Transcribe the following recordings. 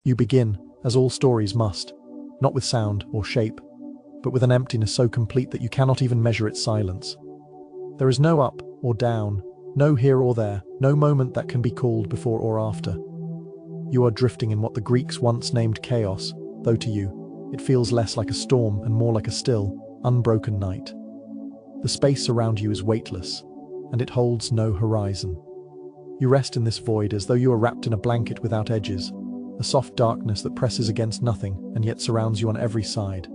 You begin, as all stories must, not with sound or shape, but with an emptiness so complete that you cannot even measure its silence. There is no up or down, no here or there, no moment that can be called before or after. You are drifting in what the Greeks once named chaos, though to you, it feels less like a storm and more like a still, unbroken night. The space around you is weightless, and it holds no horizon. You rest in this void as though you are wrapped in a blanket without edges, a soft darkness that presses against nothing and yet surrounds you on every side.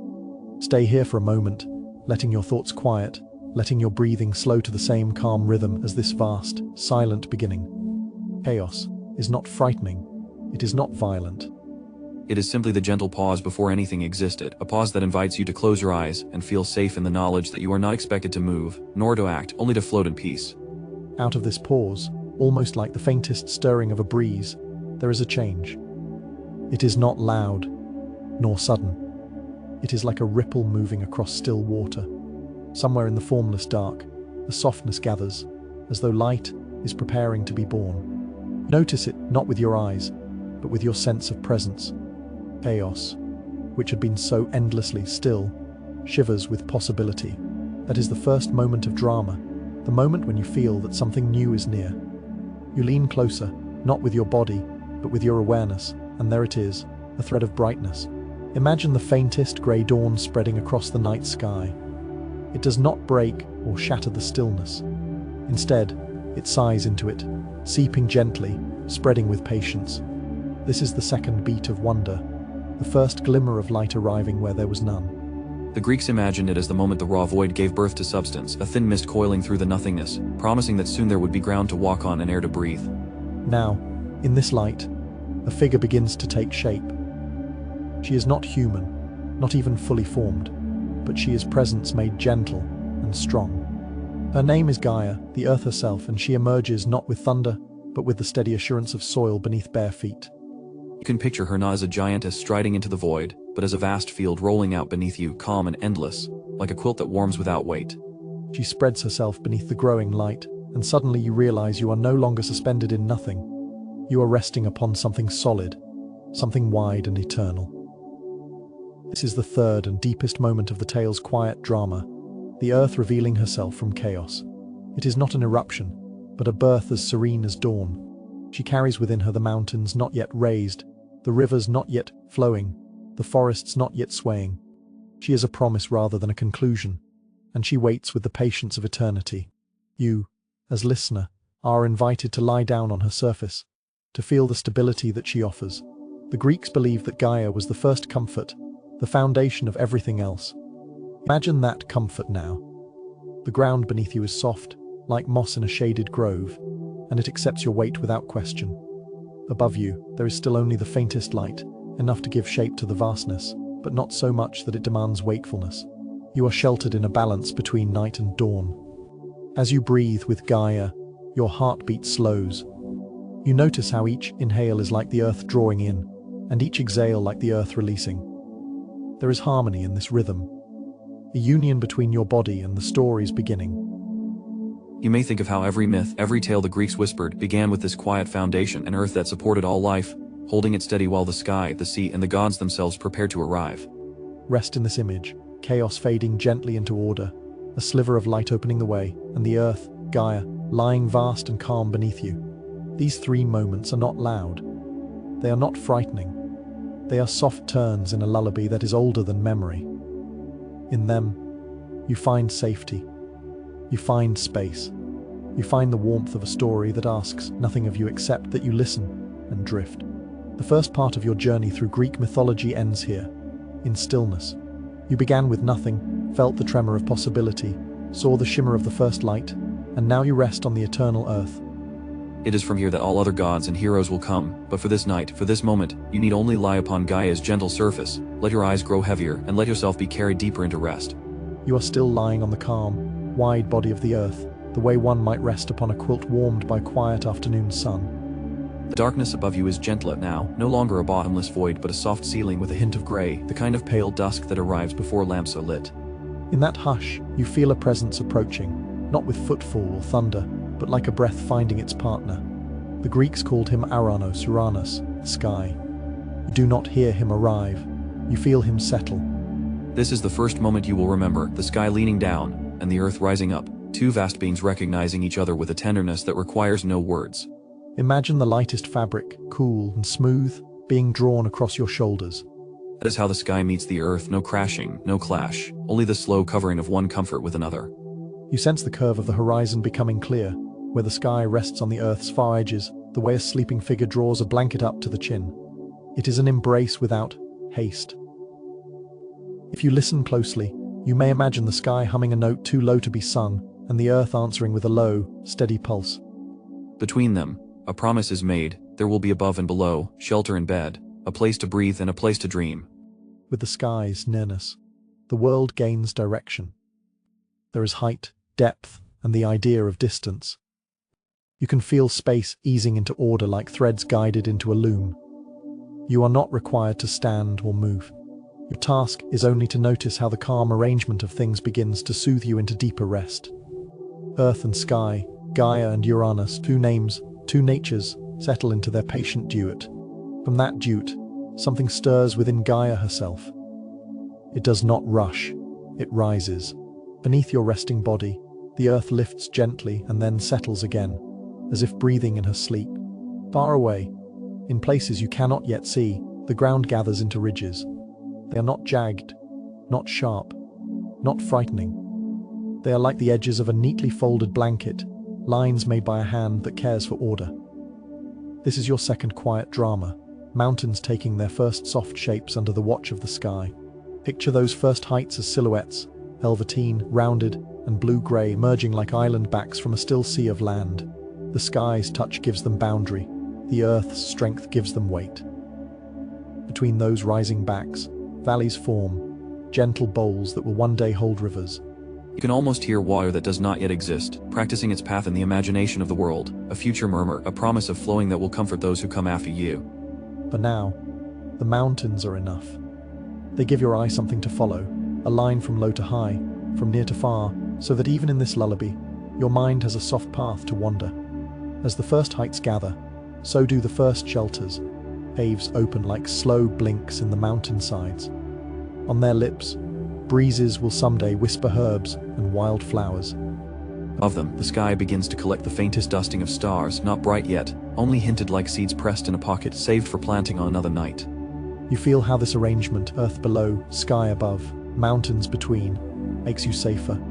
Stay here for a moment, letting your thoughts quiet, letting your breathing slow to the same calm rhythm as this vast, silent beginning. Chaos is not frightening, it is not violent. It is simply the gentle pause before anything existed, a pause that invites you to close your eyes and feel safe in the knowledge that you are not expected to move, nor to act, only to float in peace. Out of this pause, almost like the faintest stirring of a breeze, there is a change. It is not loud, nor sudden. It is like a ripple moving across still water. Somewhere in the formless dark, a softness gathers, as though light is preparing to be born. Notice it not with your eyes, but with your sense of presence. Chaos, which had been so endlessly still, shivers with possibility. That is the first moment of drama, the moment when you feel that something new is near. You lean closer, not with your body, but with your awareness, and there it is, a thread of brightness. Imagine the faintest grey dawn spreading across the night sky. It does not break or shatter the stillness. Instead, it sighs into it, seeping gently, spreading with patience. This is the second beat of wonder, the first glimmer of light arriving where there was none. The Greeks imagined it as the moment the raw void gave birth to substance, a thin mist coiling through the nothingness, promising that soon there would be ground to walk on and air to breathe. Now, in this light, a figure begins to take shape. She is not human, not even fully formed, but she is presence made gentle and strong. Her name is Gaia, the earth herself, and she emerges not with thunder, but with the steady assurance of soil beneath bare feet. You can picture her not as a giantess striding into the void, but as a vast field rolling out beneath you, calm and endless, like a quilt that warms without weight. She spreads herself beneath the growing light, and suddenly you realize you are no longer suspended in nothing. You are resting upon something solid, something wide and eternal. This is the third and deepest moment of the tale's quiet drama, the earth revealing herself from chaos. It is not an eruption, but a birth as serene as dawn. She carries within her the mountains not yet raised, the rivers not yet flowing, the forests not yet swaying. She is a promise rather than a conclusion, and she waits with the patience of eternity. You, as listener, are invited to lie down on her surface, to feel the stability that she offers. The Greeks believed that Gaia was the first comfort, the foundation of everything else. Imagine that comfort now. The ground beneath you is soft, like moss in a shaded grove, and it accepts your weight without question. Above you, there is still only the faintest light, enough to give shape to the vastness, but not so much that it demands wakefulness. You are sheltered in a balance between night and dawn. As you breathe with Gaia, your heartbeat slows. You notice how each inhale is like the earth drawing in, and each exhale like the earth releasing. There is harmony in this rhythm, a union between your body and the story's beginning. You may think of how every myth, every tale the Greeks whispered, began with this quiet foundation, an earth that supported all life, holding it steady while the sky, the sea, and the gods themselves prepared to arrive. Rest in this image, chaos fading gently into order, a sliver of light opening the way, and the earth, Gaia, lying vast and calm beneath you. These three moments are not loud. They are not frightening. They are soft turns in a lullaby that is older than memory. In them, you find safety. You find space. You find the warmth of a story that asks nothing of you except that you listen and drift. The first part of your journey through Greek mythology ends here, in stillness. You began with nothing, felt the tremor of possibility, saw the shimmer of the first light, and now you rest on the eternal earth. It is from here that all other gods and heroes will come, but for this night, for this moment, you need only lie upon Gaia's gentle surface, let your eyes grow heavier, and let yourself be carried deeper into rest. You are still lying on the calm, wide body of the earth, the way one might rest upon a quilt warmed by quiet afternoon sun. The darkness above you is gentler now, no longer a bottomless void but a soft ceiling with a hint of grey, the kind of pale dusk that arrives before lamps are lit. In that hush, you feel a presence approaching, not with footfall or thunder, but like a breath finding its partner. The Greeks called him Aranos Uranus, the sky. You do not hear him arrive. You feel him settle. This is the first moment you will remember, the sky leaning down, and the earth rising up, two vast beings recognizing each other with a tenderness that requires no words. Imagine the lightest fabric, cool and smooth, being drawn across your shoulders. That is how the sky meets the earth, no crashing, no clash, only the slow covering of one comfort with another. You sense the curve of the horizon becoming clear, where the sky rests on the earth's far edges, the way a sleeping figure draws a blanket up to the chin. It is an embrace without haste. If you listen closely, you may imagine the sky humming a note too low to be sung, and the earth answering with a low, steady pulse. Between them, a promise is made, there will be above and below, shelter and bed, a place to breathe and a place to dream. With the sky's nearness, the world gains direction. There is height, depth, and the idea of distance. You can feel space easing into order like threads guided into a loom. You are not required to stand or move. Your task is only to notice how the calm arrangement of things begins to soothe you into deeper rest. Earth and sky, Gaia and Uranus, two names, two natures, settle into their patient duet. From that duet, something stirs within Gaia herself. It does not rush, it rises. Beneath your resting body, the earth lifts gently and then settles again, as if breathing in her sleep. Far away, in places you cannot yet see, the ground gathers into ridges. They are not jagged, not sharp, not frightening. They are like the edges of a neatly folded blanket, lines made by a hand that cares for order. This is your second quiet drama, mountains taking their first soft shapes under the watch of the sky. Picture those first heights as silhouettes, velveteen, rounded, and blue-grey, merging like island backs from a still sea of land. The sky's touch gives them boundary, the earth's strength gives them weight. Between those rising backs, valleys form, gentle bowls that will one day hold rivers. You can almost hear water that does not yet exist, practicing its path in the imagination of the world, a future murmur, a promise of flowing that will comfort those who come after you. For now, the mountains are enough. They give your eye something to follow, a line from low to high, from near to far, so that even in this lullaby, your mind has a soft path to wander. As the first heights gather, so do the first shelters. Caves open like slow blinks in the mountainsides. On their lips, breezes will someday whisper herbs and wild flowers. Above them, the sky begins to collect the faintest dusting of stars, not bright yet, only hinted like seeds pressed in a pocket, saved for planting on another night. You feel how this arrangement, earth below, sky above, mountains between, makes you safer.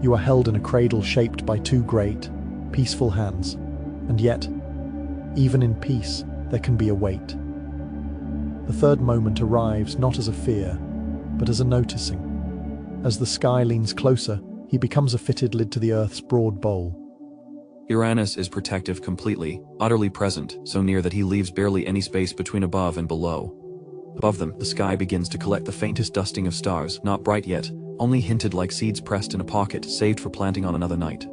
You are held in a cradle shaped by two great, peaceful hands. And yet, even in peace, there can be a weight. The third moment arrives not as a fear, but as a noticing. As the sky leans closer, he becomes a fitted lid to the earth's broad bowl. Uranus is protective, completely, utterly present, so near that he leaves barely any space between above and below. Above them, the sky begins to collect the faintest dusting of stars, not bright yet, only hinted like seeds pressed in a pocket, saved for planting on another night.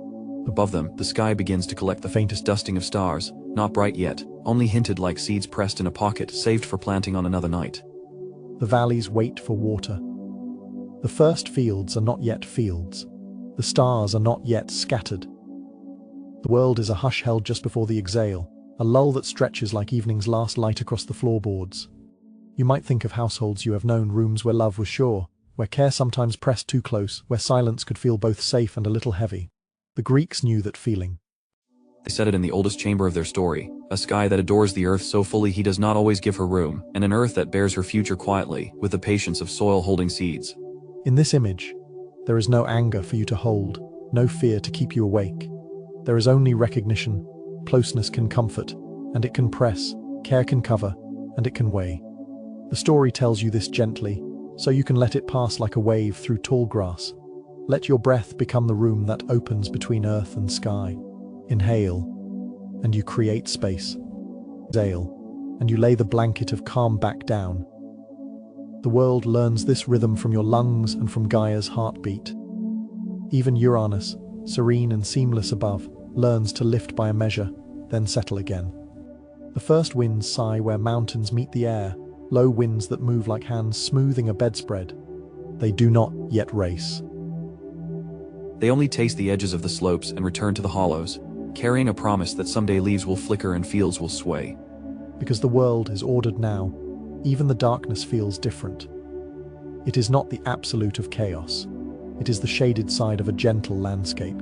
Above them, the sky begins to collect the faintest dusting of stars, not bright yet, only hinted like seeds pressed in a pocket, saved for planting on another night. The valleys wait for water. The first fields are not yet fields. The stars are not yet scattered. The world is a hush held just before the exhale, a lull that stretches like evening's last light across the floorboards. You might think of households you have known, rooms where love was sure, where care sometimes pressed too close, where silence could feel both safe and a little heavy. The Greeks knew that feeling. They said it in the oldest chamber of their story, a sky that adores the earth so fully he does not always give her room, and an earth that bears her future quietly, with the patience of soil holding seeds. In this image, there is no anger for you to hold, no fear to keep you awake. There is only recognition. Closeness can comfort, and it can press, care can cover, and it can weigh. The story tells you this gently, so you can let it pass like a wave through tall grass. Let your breath become the room that opens between earth and sky. Inhale, and you create space. Exhale, and you lay the blanket of calm back down. The world learns this rhythm from your lungs and from Gaia's heartbeat. Even Uranus, serene and seamless above, learns to lift by a measure, then settle again. The first winds sigh where mountains meet the air, low winds that move like hands smoothing a bedspread. They do not yet race. They only taste the edges of the slopes and return to the hollows, carrying a promise that someday leaves will flicker and fields will sway. Because the world is ordered now, Even the darkness feels different. It is not the absolute of chaos. It is the shaded side of a gentle landscape.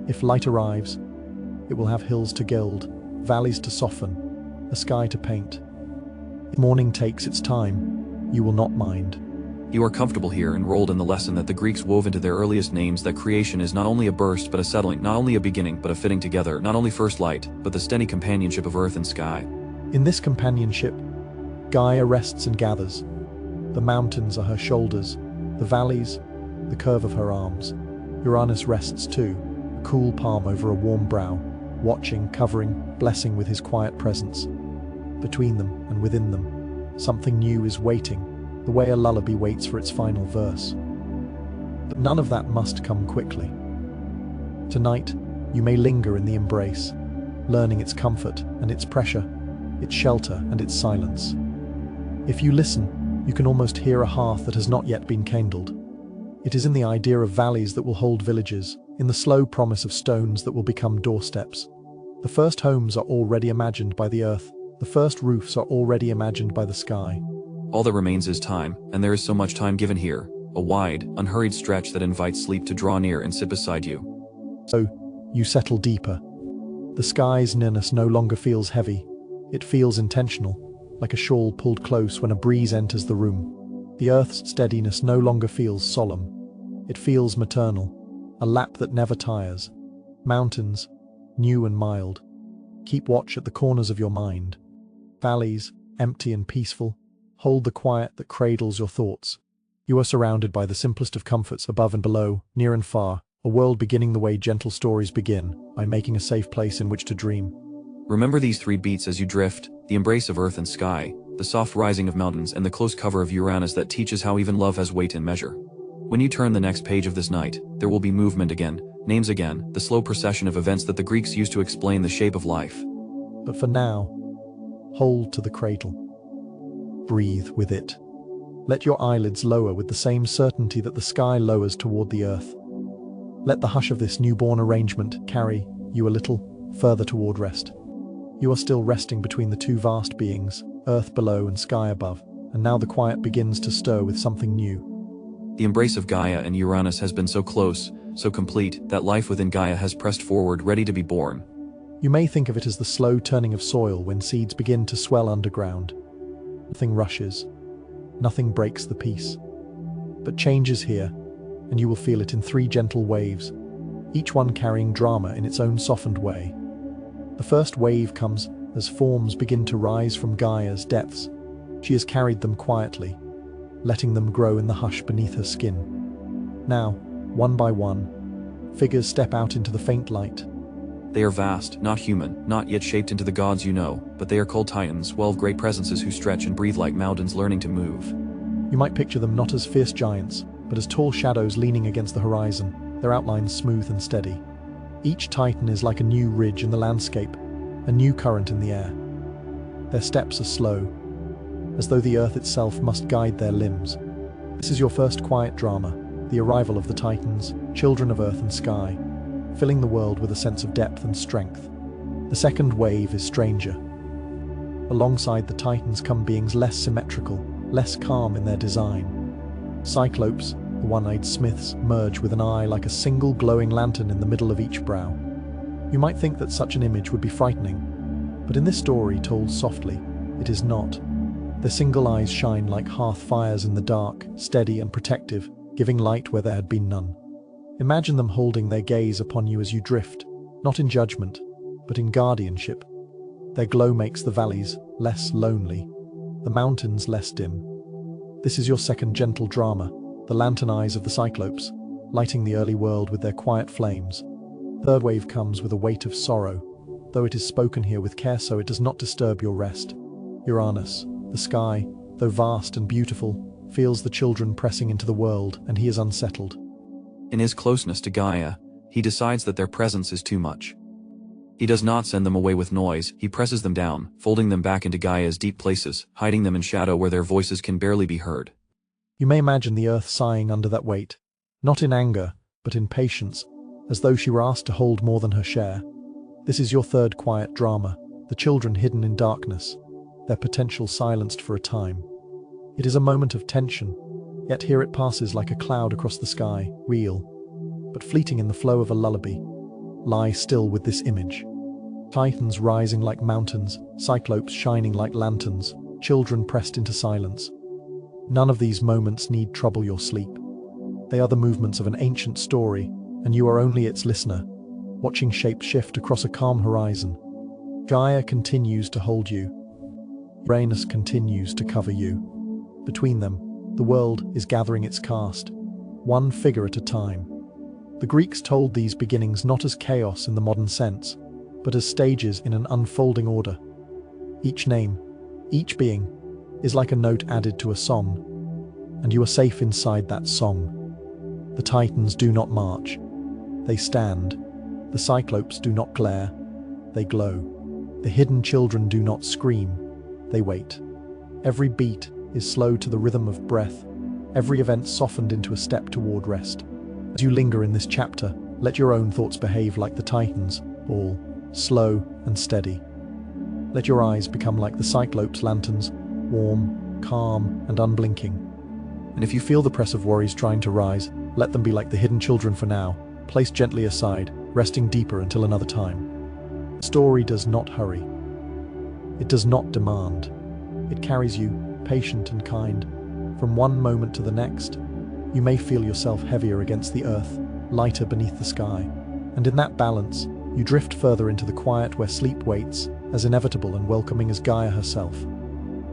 If light arrives, it will have hills to gild, valleys to soften, a sky to paint. If morning takes its time, you will not mind. You are comfortable here, enrolled in the lesson that the Greeks wove into their earliest names, that creation is not only a burst but a settling, not only a beginning but a fitting together, not only first light, but the steady companionship of earth and sky. In this companionship, Gaia rests and gathers. The mountains are her shoulders, the valleys, the curve of her arms. Uranus rests too, a cool palm over a warm brow, watching, covering, blessing with his quiet presence. Between them and within them, something new is waiting, the way a lullaby waits for its final verse. But none of that must come quickly. Tonight, you may linger in the embrace, learning its comfort and its pressure, its shelter and its silence. If you listen, you can almost hear a hearth that has not yet been kindled. It is in the idea of valleys that will hold villages, in the slow promise of stones that will become doorsteps. The first homes are already imagined by the earth, the first roofs are already imagined by the sky. All that remains is time, and there is so much time given here, a wide, unhurried stretch that invites sleep to draw near and sit beside you. So, you settle deeper. The sky's nearness no longer feels heavy. It feels intentional, like a shawl pulled close when a breeze enters the room. The earth's steadiness no longer feels solemn. It feels maternal, a lap that never tires. Mountains, new and mild, keep watch at the corners of your mind. Valleys, empty and peaceful, hold the quiet that cradles your thoughts. You are surrounded by the simplest of comforts above and below, near and far, a world beginning the way gentle stories begin, by making a safe place in which to dream. Remember these three beats as you drift: the embrace of earth and sky, the soft rising of mountains, and the close cover of Uranus that teaches how even love has weight and measure. When you turn the next page of this night, there will be movement again, names again, the slow procession of events that the Greeks used to explain the shape of life. But for now, hold to the cradle. Breathe with it. Let your eyelids lower with the same certainty that the sky lowers toward the earth. Let the hush of this newborn arrangement carry you a little further toward rest. You are still resting between the two vast beings, earth below and sky above, and now the quiet begins to stir with something new. The embrace of Gaia and Uranus has been so close, so complete, that life within Gaia has pressed forward, ready to be born. You may think of it as the slow turning of soil when seeds begin to swell underground. Nothing rushes, nothing breaks the peace. But change is here, and you will feel it in three gentle waves, each one carrying drama in its own softened way. The first wave comes as forms begin to rise from Gaia's depths. She has carried them quietly, letting them grow in the hush beneath her skin. Now, one by one, figures step out into the faint light. They are vast, not human, not yet shaped into the gods you know, but they are called Titans, 12 great presences who stretch and breathe like mountains learning to move. You might picture them not as fierce giants, but as tall shadows leaning against the horizon, their outlines smooth and steady. Each Titan is like a new ridge in the landscape, a new current in the air. Their steps are slow, as though the earth itself must guide their limbs. This is your first quiet drama, the arrival of the Titans, children of earth and sky, filling the world with a sense of depth and strength. The second wave is stranger. Alongside the Titans come beings less symmetrical, less calm in their design. Cyclopes, the one-eyed smiths, merge with an eye like a single glowing lantern in the middle of each brow. You might think that such an image would be frightening, but in this story told softly, it is not. Their single eyes shine like hearth fires in the dark, steady and protective, giving light where there had been none. Imagine them holding their gaze upon you as you drift, not in judgment, but in guardianship. Their glow makes the valleys less lonely, the mountains less dim. This is your second gentle drama, the lantern eyes of the Cyclopes, lighting the early world with their quiet flames. Third wave comes with a weight of sorrow, though it is spoken here with care so it does not disturb your rest. Uranus, the sky, though vast and beautiful, feels the children pressing into the world, and he is unsettled. In his closeness to Gaia, he decides that their presence is too much. He does not send them away with noise, he presses them down, folding them back into Gaia's deep places, hiding them in shadow where their voices can barely be heard. You may imagine the earth sighing under that weight, not in anger, but in patience, as though she were asked to hold more than her share. This is your third quiet drama, the children hidden in darkness, their potential silenced for a time. It is a moment of tension, yet here it passes like a cloud across the sky, real, but fleeting in the flow of a lullaby. Lie still with this image. Titans rising like mountains, cyclopes shining like lanterns, children pressed into silence. None of these moments need trouble your sleep. They are the movements of an ancient story, and you are only its listener, watching shapes shift across a calm horizon. Gaia continues to hold you. Uranus continues to cover you. Between them, the world is gathering its cast, one figure at a time. The Greeks told these beginnings not as chaos in the modern sense, but as stages in an unfolding order. Each name, each being, is like a note added to a song, and you are safe inside that song. The Titans do not march, they stand. The Cyclopes do not glare, they glow. The hidden children do not scream, they wait. Every beat is slow to the rhythm of breath, every event softened into a step toward rest. As you linger in this chapter, let your own thoughts behave like the Titans, all slow and steady. Let your eyes become like the Cyclops' lanterns, warm, calm, and unblinking. And if you feel the press of worries trying to rise, let them be like the hidden children for now, placed gently aside, resting deeper until another time. The story does not hurry. It does not demand. It carries you, patient and kind. From one moment to the next, you may feel yourself heavier against the earth, lighter beneath the sky. And in that balance, you drift further into the quiet where sleep waits, as inevitable and welcoming as Gaia herself.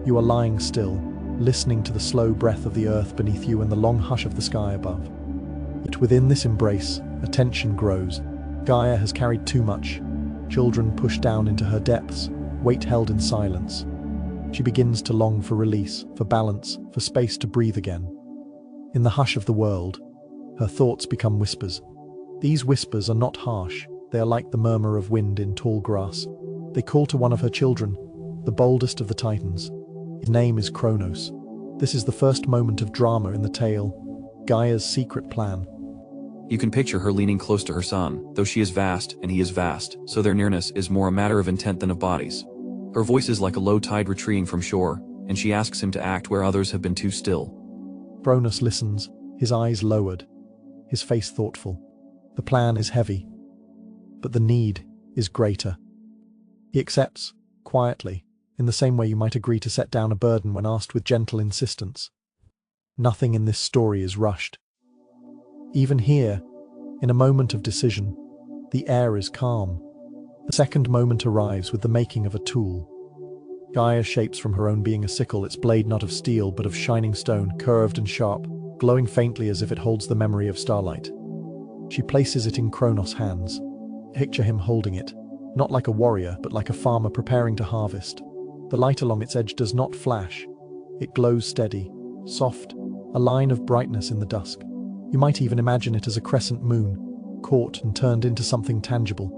You are lying still, listening to the slow breath of the earth beneath you and the long hush of the sky above. Yet within this embrace, a tension grows. Gaia has carried too much. Children pushed down into her depths, weight held in silence. She begins to long for release, for balance, for space to breathe again. In the hush of the world, her thoughts become whispers. These whispers are not harsh, they are like the murmur of wind in tall grass. They call to one of her children, the boldest of the Titans. His name is Kronos. This is the first moment of drama in the tale, Gaia's secret plan. You can picture her leaning close to her son, though she is vast and he is vast, so their nearness is more a matter of intent than of bodies. Her voice is like a low tide retreating from shore, and she asks him to act where others have been too still. Kronos listens, his eyes lowered, his face thoughtful. The plan is heavy, but the need is greater. He accepts, quietly, in the same way you might agree to set down a burden when asked with gentle insistence. Nothing in this story is rushed. Even here, in a moment of decision, the air is calm. The second moment arrives with the making of a tool. Gaia shapes from her own being a sickle, its blade not of steel but of shining stone, curved and sharp, glowing faintly as if it holds the memory of starlight. She places it in Kronos' hands. Picture him holding it, not like a warrior but like a farmer preparing to harvest. The light along its edge does not flash. It glows steady, soft, a line of brightness in the dusk. You might even imagine it as a crescent moon, caught and turned into something tangible.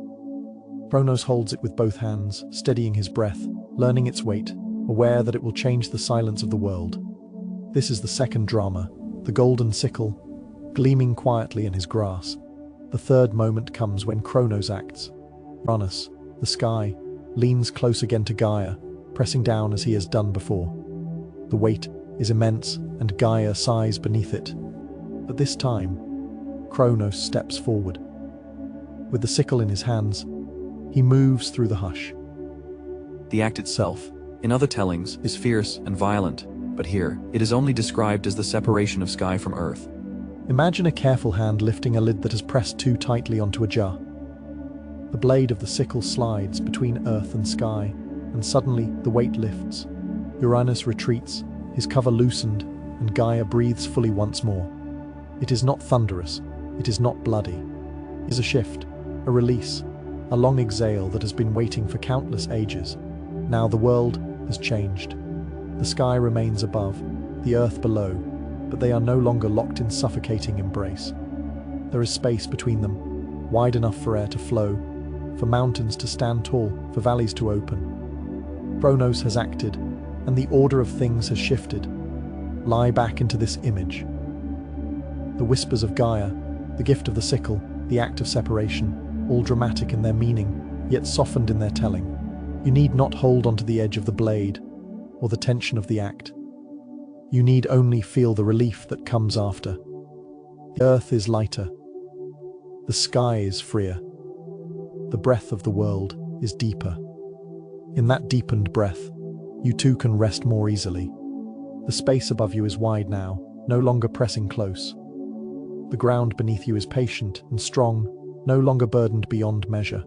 Kronos holds it with both hands, steadying his breath, learning its weight, aware that it will change the silence of the world. This is the second drama, the golden sickle, gleaming quietly in his grasp. The third moment comes when Kronos acts. Uranus, the sky, leans close again to Gaia, pressing down as he has done before. The weight is immense, and Gaia sighs beneath it. But this time, Kronos steps forward. With the sickle in his hands, he moves through the hush. The act itself, in other tellings, is fierce and violent, but here, it is only described as the separation of sky from earth. Imagine a careful hand lifting a lid that has pressed too tightly onto a jar. The blade of the sickle slides between earth and sky, and suddenly the weight lifts. Uranus retreats, his cover loosened, and Gaia breathes fully once more. It is not thunderous, it is not bloody. It is a shift, a release, a long exhale that has been waiting for countless ages. Now the world has changed. The sky remains above, the earth below, but they are no longer locked in suffocating embrace. There is space between them, wide enough for air to flow, for mountains to stand tall, for valleys to open. Kronos has acted, and the order of things has shifted. Lie back into this image. The whispers of Gaia, the gift of the sickle, the act of separation, all dramatic in their meaning, yet softened in their telling. You need not hold onto the edge of the blade, or the tension of the act. You need only feel the relief that comes after. The earth is lighter. The sky is freer. The breath of the world is deeper. In that deepened breath, you too can rest more easily. The space above you is wide now, no longer pressing close. The ground beneath you is patient and strong, no longer burdened beyond measure.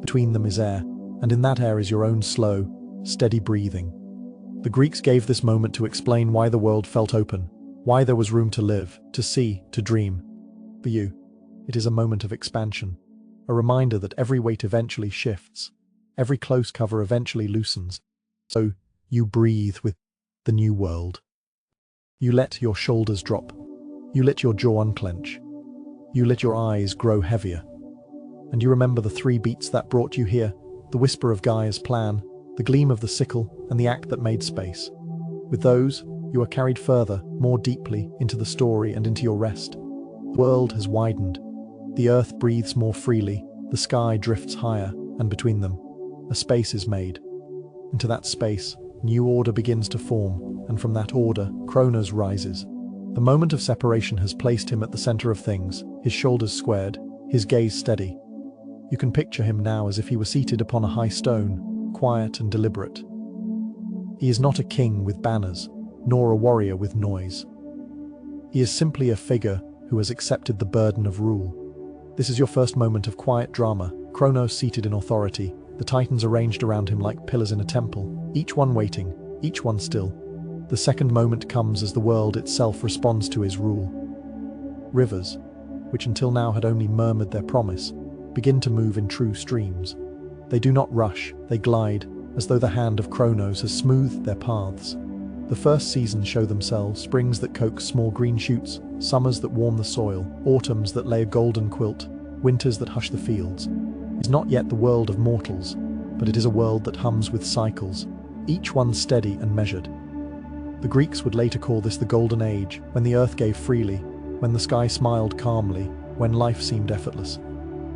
Between them is air, and in that air is your own slow, steady breathing. The Greeks gave this moment to explain why the world felt open, why there was room to live, to see, to dream. For you, it is a moment of expansion, a reminder that every weight eventually shifts, every close cover eventually loosens. So, you breathe with the new world. You let your shoulders drop. You let your jaw unclench. You let your eyes grow heavier. And you remember the 3 beats that brought you here, the whisper of Gaia's plan, the gleam of the sickle, and the act that made space. With those, you are carried further, more deeply, into the story and into your rest. The world has widened. The earth breathes more freely, the sky drifts higher, and between them, a space is made. Into that space, new order begins to form, and from that order, Kronos rises. The moment of separation has placed him at the center of things, his shoulders squared, his gaze steady. You can picture him now as if he were seated upon a high stone, quiet and deliberate. He is not a king with banners, nor a warrior with noise. He is simply a figure who has accepted the burden of rule. This is your first moment of quiet drama, Kronos seated in authority, the titans arranged around him like pillars in a temple, each one waiting, each one still. The second moment comes as the world itself responds to his rule. Rivers, which until now had only murmured their promise, begin to move in true streams. They do not rush, they glide, as though the hand of Kronos has smoothed their paths. The first seasons show themselves, springs that coax small green shoots, summers that warm the soil, autumns that lay a golden quilt, winters that hush the fields. It is not yet the world of mortals, but it is a world that hums with cycles, each one steady and measured. The Greeks would later call this the Golden Age, when the earth gave freely, when the sky smiled calmly, when life seemed effortless.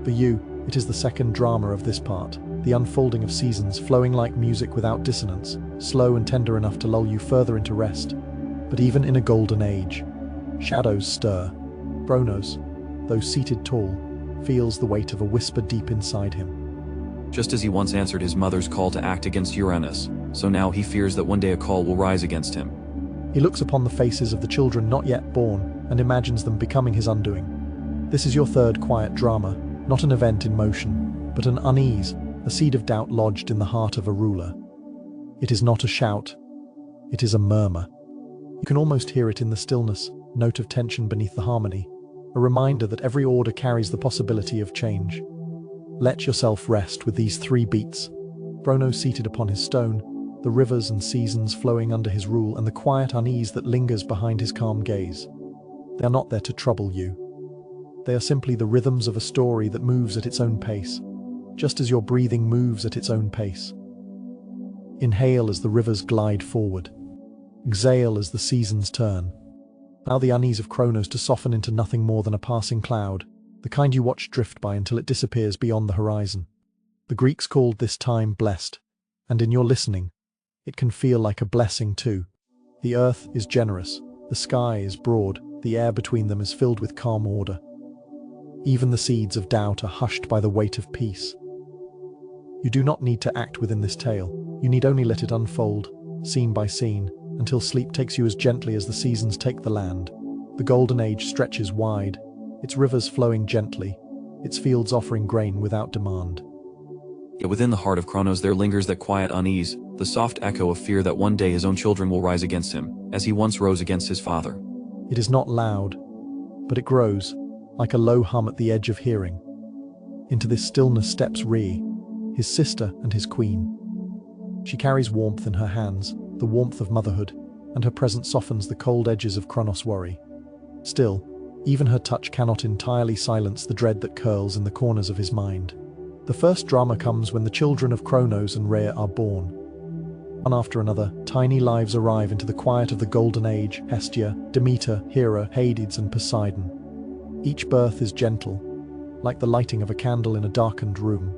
For you, it is the second drama of this part, the unfolding of seasons flowing like music without dissonance, slow and tender enough to lull you further into rest. But even in a golden age, shadows stir. Kronos, though seated tall, feels the weight of a whisper deep inside him. Just as he once answered his mother's call to act against Uranus, so now he fears that one day a call will rise against him. He looks upon the faces of the children not yet born and imagines them becoming his undoing. This is your third quiet drama, not an event in motion, but an unease, a seed of doubt lodged in the heart of a ruler. It is not a shout, it is a murmur. You can almost hear it in the stillness, note of tension beneath the harmony, a reminder that every order carries the possibility of change. Let yourself rest with these 3 beats. Kronos seated upon his stone, the rivers and seasons flowing under his rule, and the quiet unease that lingers behind his calm gaze. They are not there to trouble you. They are simply the rhythms of a story that moves at its own pace, just as your breathing moves at its own pace. Inhale as the rivers glide forward. Exhale as the seasons turn. Allow the unease of Kronos to soften into nothing more than a passing cloud, the kind you watch drift by until it disappears beyond the horizon. The Greeks called this time blessed, and in your listening, it can feel like a blessing too. The earth is generous, the sky is broad, the air between them is filled with calm order. Even the seeds of doubt are hushed by the weight of peace. You do not need to act within this tale, you need only let it unfold, scene by scene, until sleep takes you as gently as the seasons take the land. The Golden Age stretches wide, its rivers flowing gently, its fields offering grain without demand. Yet within the heart of Kronos there lingers that quiet unease, the soft echo of fear that one day his own children will rise against him, as he once rose against his father. It is not loud, but it grows, like a low hum at the edge of hearing. Into this stillness steps Re, his sister and his queen. She carries warmth in her hands, the warmth of motherhood, and her presence softens the cold edges of Kronos' worry. Still, even her touch cannot entirely silence the dread that curls in the corners of his mind. The first drama comes when the children of Kronos and Rhea are born. One after another, tiny lives arrive into the quiet of the Golden Age: Hestia, Demeter, Hera, Hades, and Poseidon. Each birth is gentle, like the lighting of a candle in a darkened room.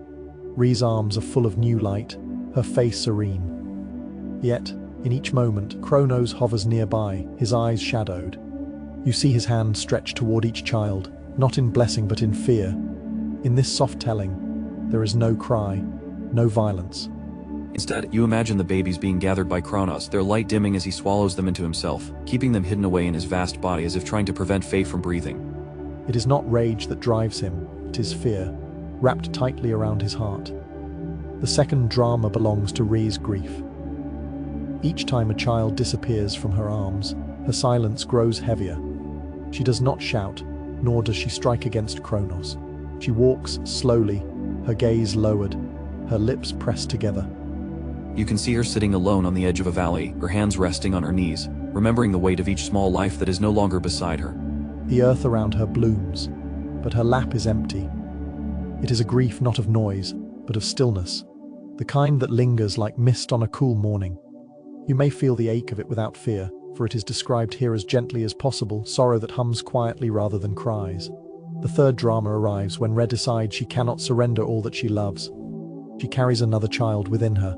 Rhea's arms are full of new light, her face serene. Yet, In each moment, Kronos hovers nearby, his eyes shadowed. You see his hand stretched toward each child, not in blessing but in fear. In this soft telling, there is no cry, no violence. Instead, you imagine the babies being gathered by Kronos, their light dimming as he swallows them into himself, keeping them hidden away in his vast body as if trying to prevent Faye from breathing. It is not rage that drives him, it is fear, wrapped tightly around his heart. The second drama belongs to Rhea's grief. Each time a child disappears from her arms, her silence grows heavier. She does not shout, nor does she strike against Kronos. She walks slowly, her gaze lowered, her lips pressed together. You can see her sitting alone on the edge of a valley, her hands resting on her knees, remembering the weight of each small life that is no longer beside her. The earth around her blooms, but her lap is empty. It is a grief not of noise, but of stillness, the kind that lingers like mist on a cool morning. You may feel the ache of it without fear, for it is described here as gently as possible, sorrow that hums quietly rather than cries. The third drama arrives when Rhea decides she cannot surrender all that she loves. She carries another child within her,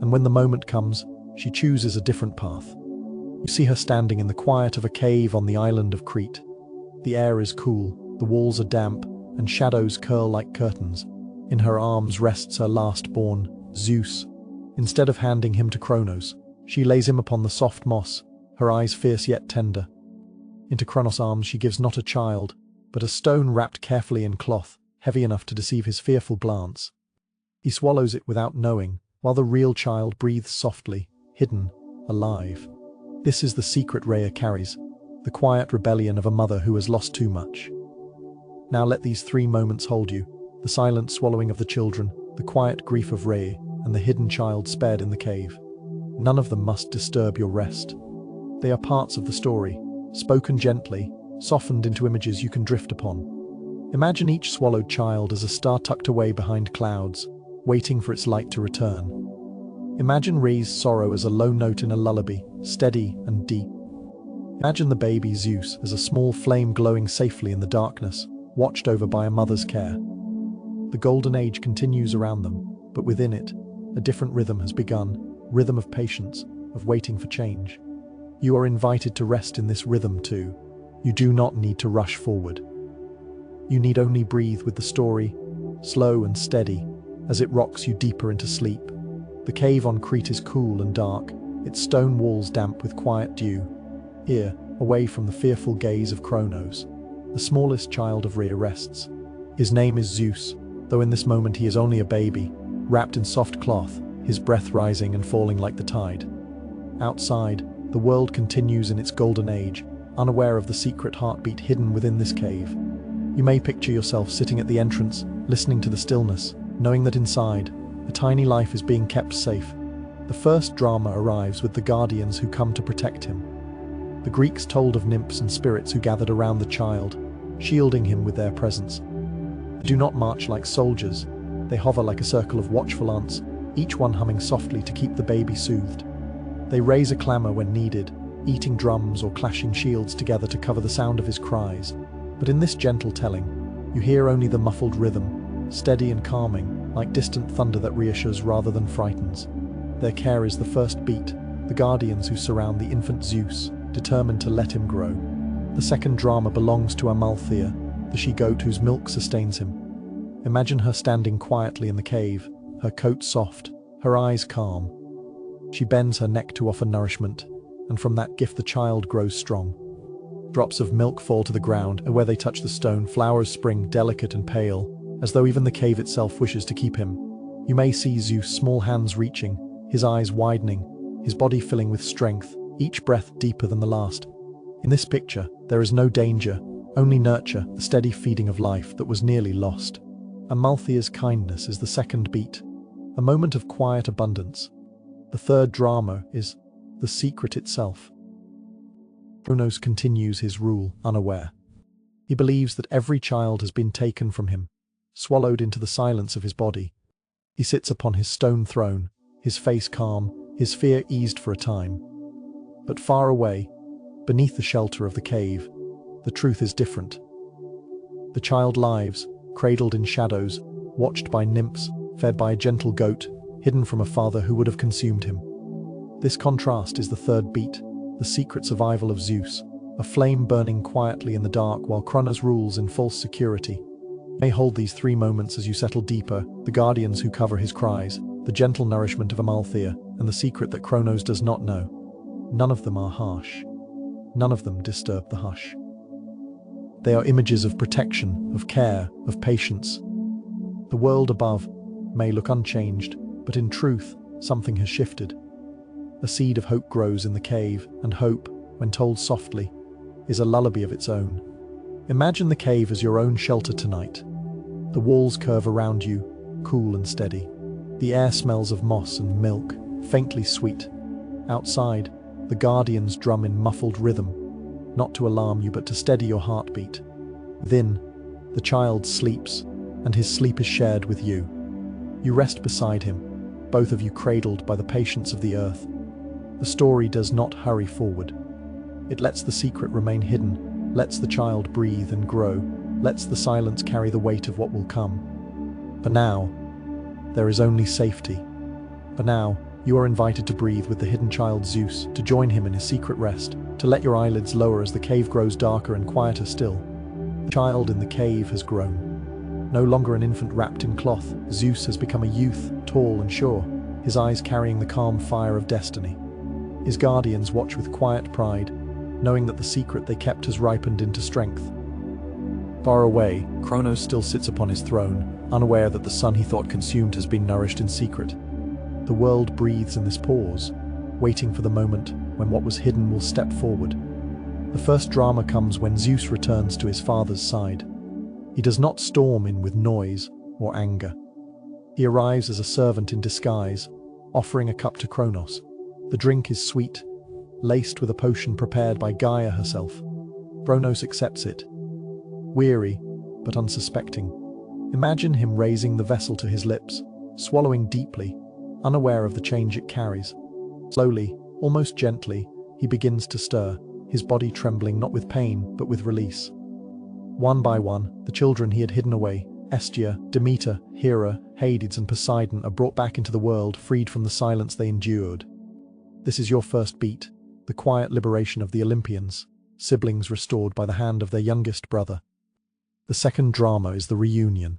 and when the moment comes, she chooses a different path. You see her standing in the quiet of a cave on the island of Crete. The air is cool, the walls are damp, and shadows curl like curtains. In her arms rests her last-born, Zeus. Instead of handing him to Kronos, she lays him upon the soft moss, her eyes fierce yet tender. Into Kronos' arms she gives not a child, but a stone wrapped carefully in cloth, heavy enough to deceive his fearful glance. He swallows it without knowing, while the real child breathes softly, hidden, alive. This is the secret Rhea carries, the quiet rebellion of a mother who has lost too much. Now let these 3 moments hold you, the silent swallowing of the children, the quiet grief of Rhea, and the hidden child spared in the cave. None of them must disturb your rest. They are parts of the story, spoken gently, softened into images you can drift upon. Imagine each swallowed child as a star tucked away behind clouds, waiting for its light to return. Imagine Rhea's sorrow as a low note in a lullaby, steady and deep. Imagine the baby Zeus as a small flame glowing safely in the darkness, watched over by a mother's care. The golden age continues around them, but within it, a different rhythm has begun, rhythm of patience, of waiting for change. You are invited to rest in this rhythm too. You do not need to rush forward. You need only breathe with the story, slow and steady, as it rocks you deeper into sleep. The cave on Crete is cool and dark, its stone walls damp with quiet dew. Here, away from the fearful gaze of Kronos, the smallest child of Rhea rests. His name is Zeus, though in this moment he is only a baby, wrapped in soft cloth, his breath rising and falling like the tide. Outside, the world continues in its golden age, unaware of the secret heartbeat hidden within this cave. You may picture yourself sitting at the entrance, listening to the stillness, knowing that inside, a tiny life is being kept safe. The first drama arrives with the guardians who come to protect him. The Greeks told of nymphs and spirits who gathered around the child, shielding him with their presence. They do not march like soldiers, they hover like a circle of watchful aunts, each one humming softly to keep the baby soothed. They raise a clamor when needed, eating drums or clashing shields together to cover the sound of his cries. But in this gentle telling, you hear only the muffled rhythm, steady and calming, like distant thunder that reassures rather than frightens. Their care is the first beat, the guardians who surround the infant Zeus, determined to let him grow. The second drama belongs to Amalthea, the she-goat whose milk sustains him. Imagine her standing quietly in the cave, her coat soft, her eyes calm. She bends her neck to offer nourishment, and from that gift the child grows strong. Drops of milk fall to the ground, and where they touch the stone, flowers spring delicate and pale, as though even the cave itself wishes to keep him. You may see Zeus' small hands reaching, his eyes widening, his body filling with strength, each breath deeper than the last. In this picture, there is no danger, only nurture, the steady feeding of life that was nearly lost. Amalthea's kindness is the second beat, a moment of quiet abundance. The third drama is the secret itself. Kronos continues his rule, unaware. He believes that every child has been taken from him, swallowed into the silence of his body. He sits upon his stone throne, his face calm, his fear eased for a time. But far away, beneath the shelter of the cave, the truth is different. The child lives, cradled in shadows, watched by nymphs, fed by a gentle goat, hidden from a father who would have consumed him. This contrast is the third beat, the secret survival of Zeus, a flame burning quietly in the dark while Kronos rules in false security. You may hold these three moments as you settle deeper, the guardians who cover his cries, the gentle nourishment of Amalthea, and the secret that Kronos does not know. None of them are harsh. None of them disturb the hush. They are images of protection, of care, of patience. The world above may look unchanged, but in truth, something has shifted. A seed of hope grows in the cave, and hope, when told softly, is a lullaby of its own. Imagine the cave as your own shelter tonight. The walls curve around you, cool and steady. The air smells of moss and milk, faintly sweet. Outside, the guardians drum in muffled rhythm, not to alarm you but to steady your heartbeat. Then, the child sleeps, and his sleep is shared with you. You rest beside him, both of you cradled by the patience of the earth. The story does not hurry forward. It lets the secret remain hidden, lets the child breathe and grow, lets the silence carry the weight of what will come. For now, there is only safety. For now, you are invited to breathe with the hidden child Zeus, to join him in his secret rest, to let your eyelids lower as the cave grows darker and quieter still. The child in the cave has grown. No longer an infant wrapped in cloth, Zeus has become a youth, tall and sure, his eyes carrying the calm fire of destiny. His guardians watch with quiet pride, knowing that the secret they kept has ripened into strength. Far away, Kronos still sits upon his throne, unaware that the sun he thought consumed has been nourished in secret. The world breathes in this pause, waiting for the moment when what was hidden will step forward. The first drama comes when Zeus returns to his father's side. He does not storm in with noise or anger. He arrives as a servant in disguise, offering a cup to Kronos. The drink is sweet, laced with a potion prepared by Gaia herself. Kronos accepts it, weary but unsuspecting. Imagine him raising the vessel to his lips, swallowing deeply, unaware of the change it carries. Slowly, almost gently, he begins to stir, his body trembling not with pain but with release. One by one, the children he had hidden away, Hestia, Demeter, Hera, Hades and Poseidon, are brought back into the world, freed from the silence they endured. This is your first beat, the quiet liberation of the Olympians, siblings restored by the hand of their youngest brother. The second drama is the reunion.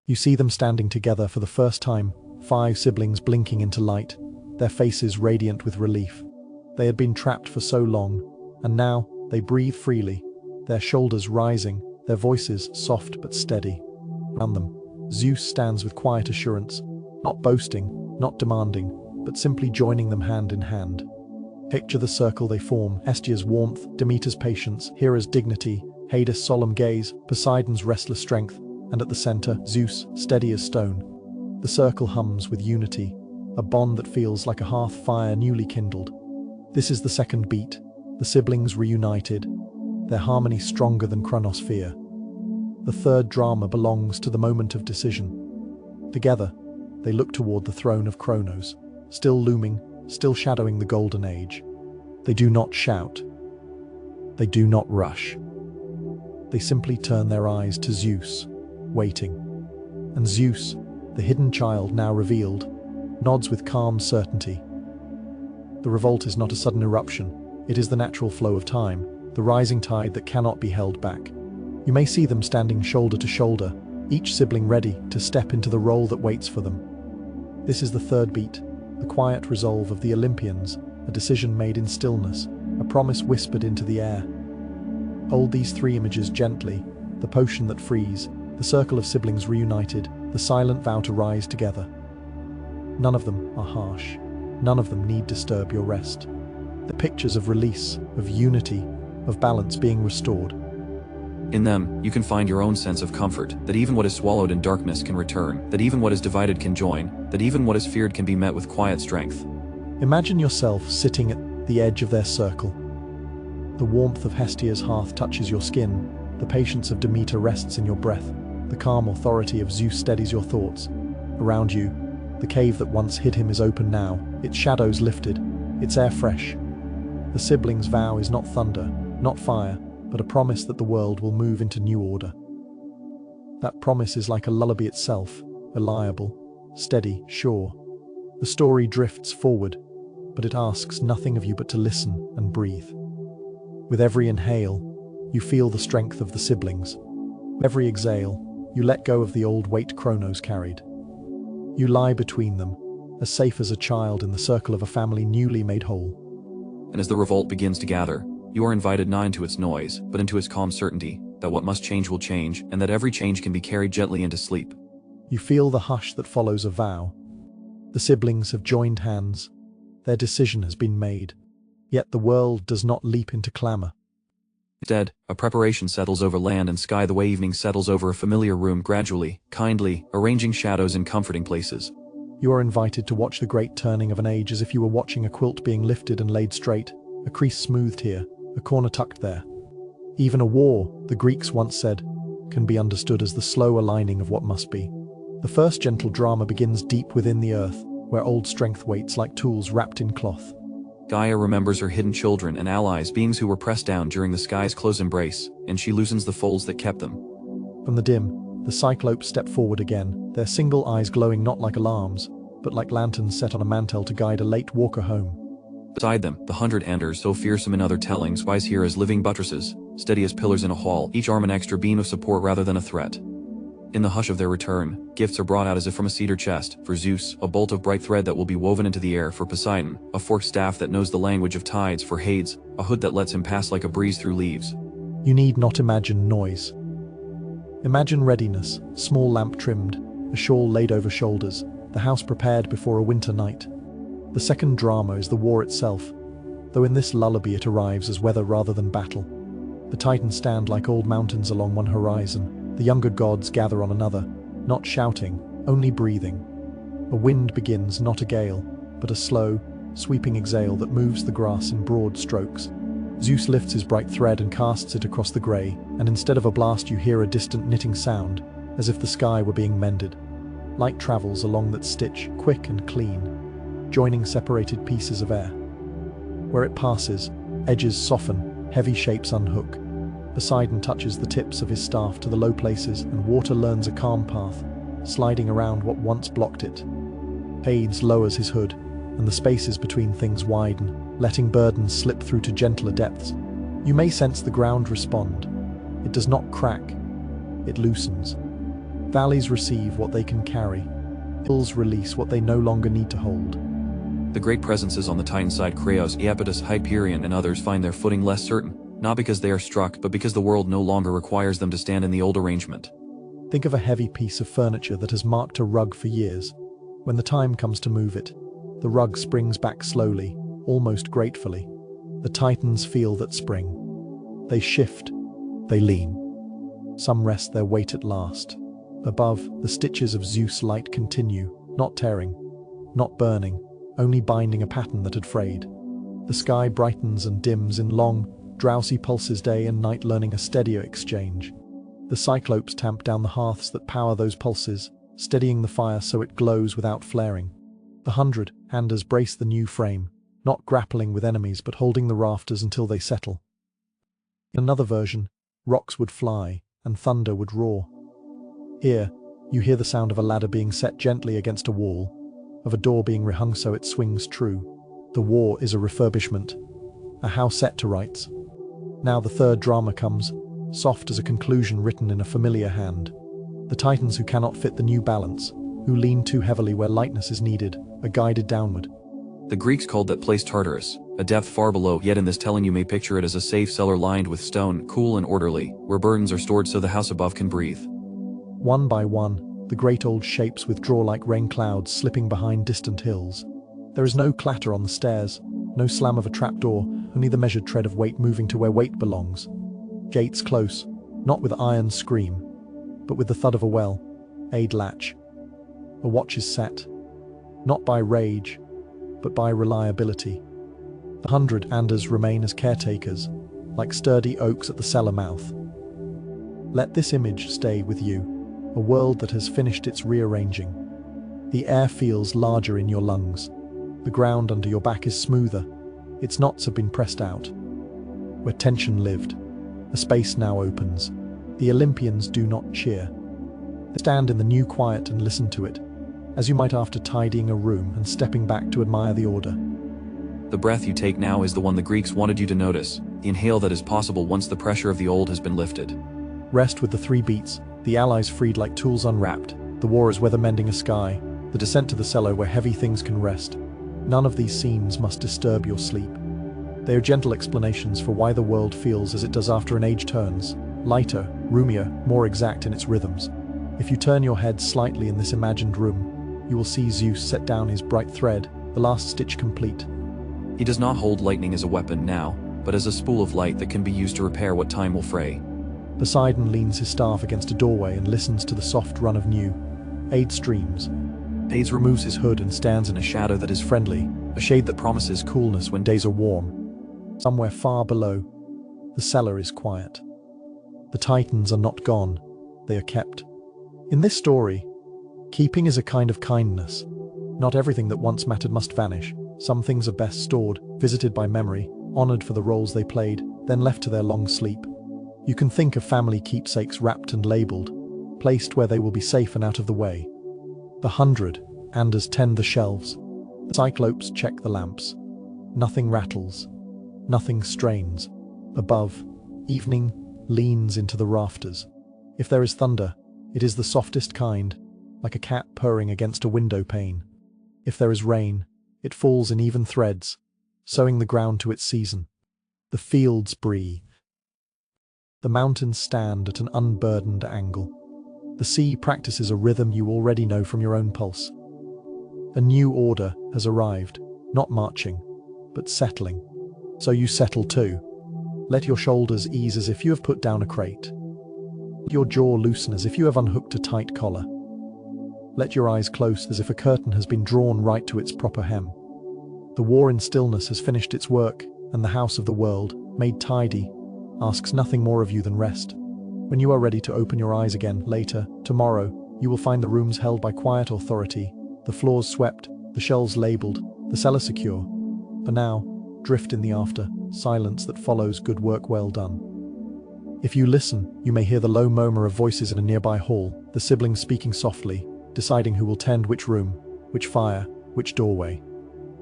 You see them standing together for the first time, 5 siblings blinking into light, their faces radiant with relief. They had been trapped for so long, and now they breathe freely, their shoulders rising, their voices soft but steady. Around them, Zeus stands with quiet assurance, not boasting, not demanding, but simply joining them hand in hand. Picture the circle they form: Hestia's warmth, Demeter's patience, Hera's dignity, Hades' solemn gaze, Poseidon's restless strength, and at the center, Zeus, steady as stone. The circle hums with unity, a bond that feels like a hearth fire newly kindled. This is the second beat, the siblings reunited, their harmony stronger than Kronos' fear. The third drama belongs to the moment of decision. Together, they look toward the throne of Kronos, still looming, still shadowing the golden age. They do not shout. They do not rush. They simply turn their eyes to Zeus, waiting. And Zeus, the hidden child now revealed, nods with calm certainty. The revolt is not a sudden eruption, it is the natural flow of time, the rising tide that cannot be held back. You may see them standing shoulder to shoulder, each sibling ready to step into the role that waits for them. This is the third beat, the quiet resolve of the Olympians, a decision made in stillness, a promise whispered into the air. Hold these 3 images gently, the potion that frees, the circle of siblings reunited, the silent vow to rise together. None of them are harsh. None of them need disturb your rest. The pictures of release, of unity, of balance being restored. In them, you can find your own sense of comfort, that even what is swallowed in darkness can return, that even what is divided can join, that even what is feared can be met with quiet strength. Imagine yourself sitting at the edge of their circle. The warmth of Hestia's hearth touches your skin, the patience of Demeter rests in your breath, the calm authority of Zeus steadies your thoughts. Around you, the cave that once hid him is open now, its shadows lifted, its air fresh. The siblings' vow is not thunder, not fire, but a promise that the world will move into new order. That promise is like a lullaby itself, reliable, steady, sure. The story drifts forward, but it asks nothing of you but to listen and breathe. With every inhale, you feel the strength of the siblings. With every exhale, you let go of the old weight Kronos carried. You lie between them, as safe as a child in the circle of a family newly made whole. And as the revolt begins to gather, you are invited not into its noise, but into its calm certainty, that what must change will change, and that every change can be carried gently into sleep. You feel the hush that follows a vow. The siblings have joined hands. Their decision has been made. Yet the world does not leap into clamor. Instead, a preparation settles over land and sky the way evening settles over a familiar room, gradually, kindly, arranging shadows in comforting places. You are invited to watch the great turning of an age as if you were watching a quilt being lifted and laid straight, a crease smoothed here, a corner tucked there. Even a war, the Greeks once said, can be understood as the slow aligning of what must be. The first gentle drama begins deep within the earth, where old strength waits like tools wrapped in cloth. Gaia remembers her hidden children and allies, beings who were pressed down during the sky's close embrace, and she loosens the folds that kept them. From the dim, the Cyclopes step forward again, their single eyes glowing not like alarms, but like lanterns set on a mantel to guide a late walker home. Beside them, the 100 Anders, so fearsome in other tellings, rise here as living buttresses, steady as pillars in a hall, each arm an extra beam of support rather than a threat. In the hush of their return, gifts are brought out as if from a cedar chest. For Zeus, a bolt of bright thread that will be woven into the air. For Poseidon, a forked staff that knows the language of tides. For Hades, a hood that lets him pass like a breeze through leaves. You need not imagine noise. Imagine readiness, small lamp trimmed, a shawl laid over shoulders, the house prepared before a winter night. The second drama is the war itself, though in this lullaby it arrives as weather rather than battle. The Titans stand like old mountains along one horizon. The younger gods gather on another, not shouting, only breathing. A wind begins, not a gale, but a slow, sweeping exhale that moves the grass in broad strokes. Zeus lifts his bright thread and casts it across the grey, and instead of a blast you hear a distant knitting sound, as if the sky were being mended. Light travels along that stitch, quick and clean, joining separated pieces of air. Where it passes, edges soften, heavy shapes unhook. Poseidon touches the tips of his staff to the low places, and water learns a calm path, sliding around what once blocked it. Hades lowers his hood, and the spaces between things widen, letting burdens slip through to gentler depths. You may sense the ground respond. It does not crack, it loosens. Valleys receive what they can carry. Hills release what they no longer need to hold. The great presences on the Titan side, Kraos, Iapetus, Hyperion, and others find their footing less certain. Not because they are struck, but because the world no longer requires them to stand in the old arrangement. Think of a heavy piece of furniture that has marked a rug for years. When the time comes to move it, the rug springs back slowly, almost gratefully. The Titans feel that spring. They shift, they lean. Some rest their weight at last. Above, the stitches of Zeus' light continue, not tearing, not burning, only binding a pattern that had frayed. The sky brightens and dims in long, drowsy pulses, day and night learning a steadier exchange. The Cyclopes tamp down the hearths that power those pulses, steadying the fire so it glows without flaring. The 100 Anders brace the new frame, not grappling with enemies but holding the rafters until they settle. In another version, rocks would fly and thunder would roar. Here, you hear the sound of a ladder being set gently against a wall, of a door being rehung so it swings true. The war is a refurbishment, a house set to rights. Now the third drama comes, soft as a conclusion written in a familiar hand. The Titans who cannot fit the new balance, who lean too heavily where lightness is needed, are guided downward. The Greeks called that place Tartarus, a depth far below, yet in this telling you may picture it as a safe cellar lined with stone, cool and orderly, where burdens are stored so the house above can breathe. One by one, the great old shapes withdraw like rain clouds slipping behind distant hills. There is no clatter on the stairs, no slam of a trapdoor, only the measured tread of weight moving to where weight belongs. Gates close, not with iron scream, but with the thud of a well-aid latch. A watch is set, not by rage, but by reliability. The 100 Anders remain as caretakers, like sturdy oaks at the cellar mouth. Let this image stay with you, a world that has finished its rearranging. The air feels larger in your lungs. The ground under your back is smoother. Its knots have been pressed out. Where tension lived, a space now opens. The Olympians do not cheer. They stand in the new quiet and listen to it, as you might after tidying a room and stepping back to admire the order. The breath you take now is the one the Greeks wanted you to notice, the inhale that is possible once the pressure of the old has been lifted. Rest with the 3 beats, the allies freed like tools unwrapped, the war is weather-mending a sky, the descent to the cellar where heavy things can rest. None of these scenes must disturb your sleep. They are gentle explanations for why the world feels as it does after an age turns, lighter, roomier, more exact in its rhythms. If you turn your head slightly in this imagined room, you will see Zeus set down his bright thread, the last stitch complete. He does not hold lightning as a weapon now, but as a spool of light that can be used to repair what time will fray. Poseidon leans his staff against a doorway and listens to the soft run of new. Aid streams. Hades removes his hood and stands in a shadow that is friendly, a shade that promises coolness when days are warm. Somewhere far below, the cellar is quiet. The Titans are not gone, they are kept. In this story, keeping is a kind of kindness. Not everything that once mattered must vanish. Some things are best stored, visited by memory, honored for the roles they played, then left to their long sleep. You can think of family keepsakes wrapped and labeled, placed where they will be safe and out of the way. The 100 Anders tend the shelves. The Cyclopes check the lamps. Nothing rattles. Nothing strains. Above, evening leans into the rafters. If there is thunder, it is the softest kind, like a cat purring against a window pane. If there is rain, it falls in even threads, sowing the ground to its season. The fields breathe. The mountains stand at an unburdened angle. The sea practices a rhythm you already know from your own pulse. A new order has arrived, not marching, but settling. So you settle too. Let your shoulders ease as if you have put down a crate. Let your jaw loosen as if you have unhooked a tight collar. Let your eyes close as if a curtain has been drawn right to its proper hem. The war in stillness has finished its work, and the house of the world, made tidy, asks nothing more of you than rest. When you are ready to open your eyes again, later, tomorrow, you will find the rooms held by quiet authority, the floors swept, the shelves labeled, the cellar secure. For now, drift in the after, silence that follows good work well done. If you listen, you may hear the low murmur of voices in a nearby hall, the siblings speaking softly, deciding who will tend which room, which fire, which doorway.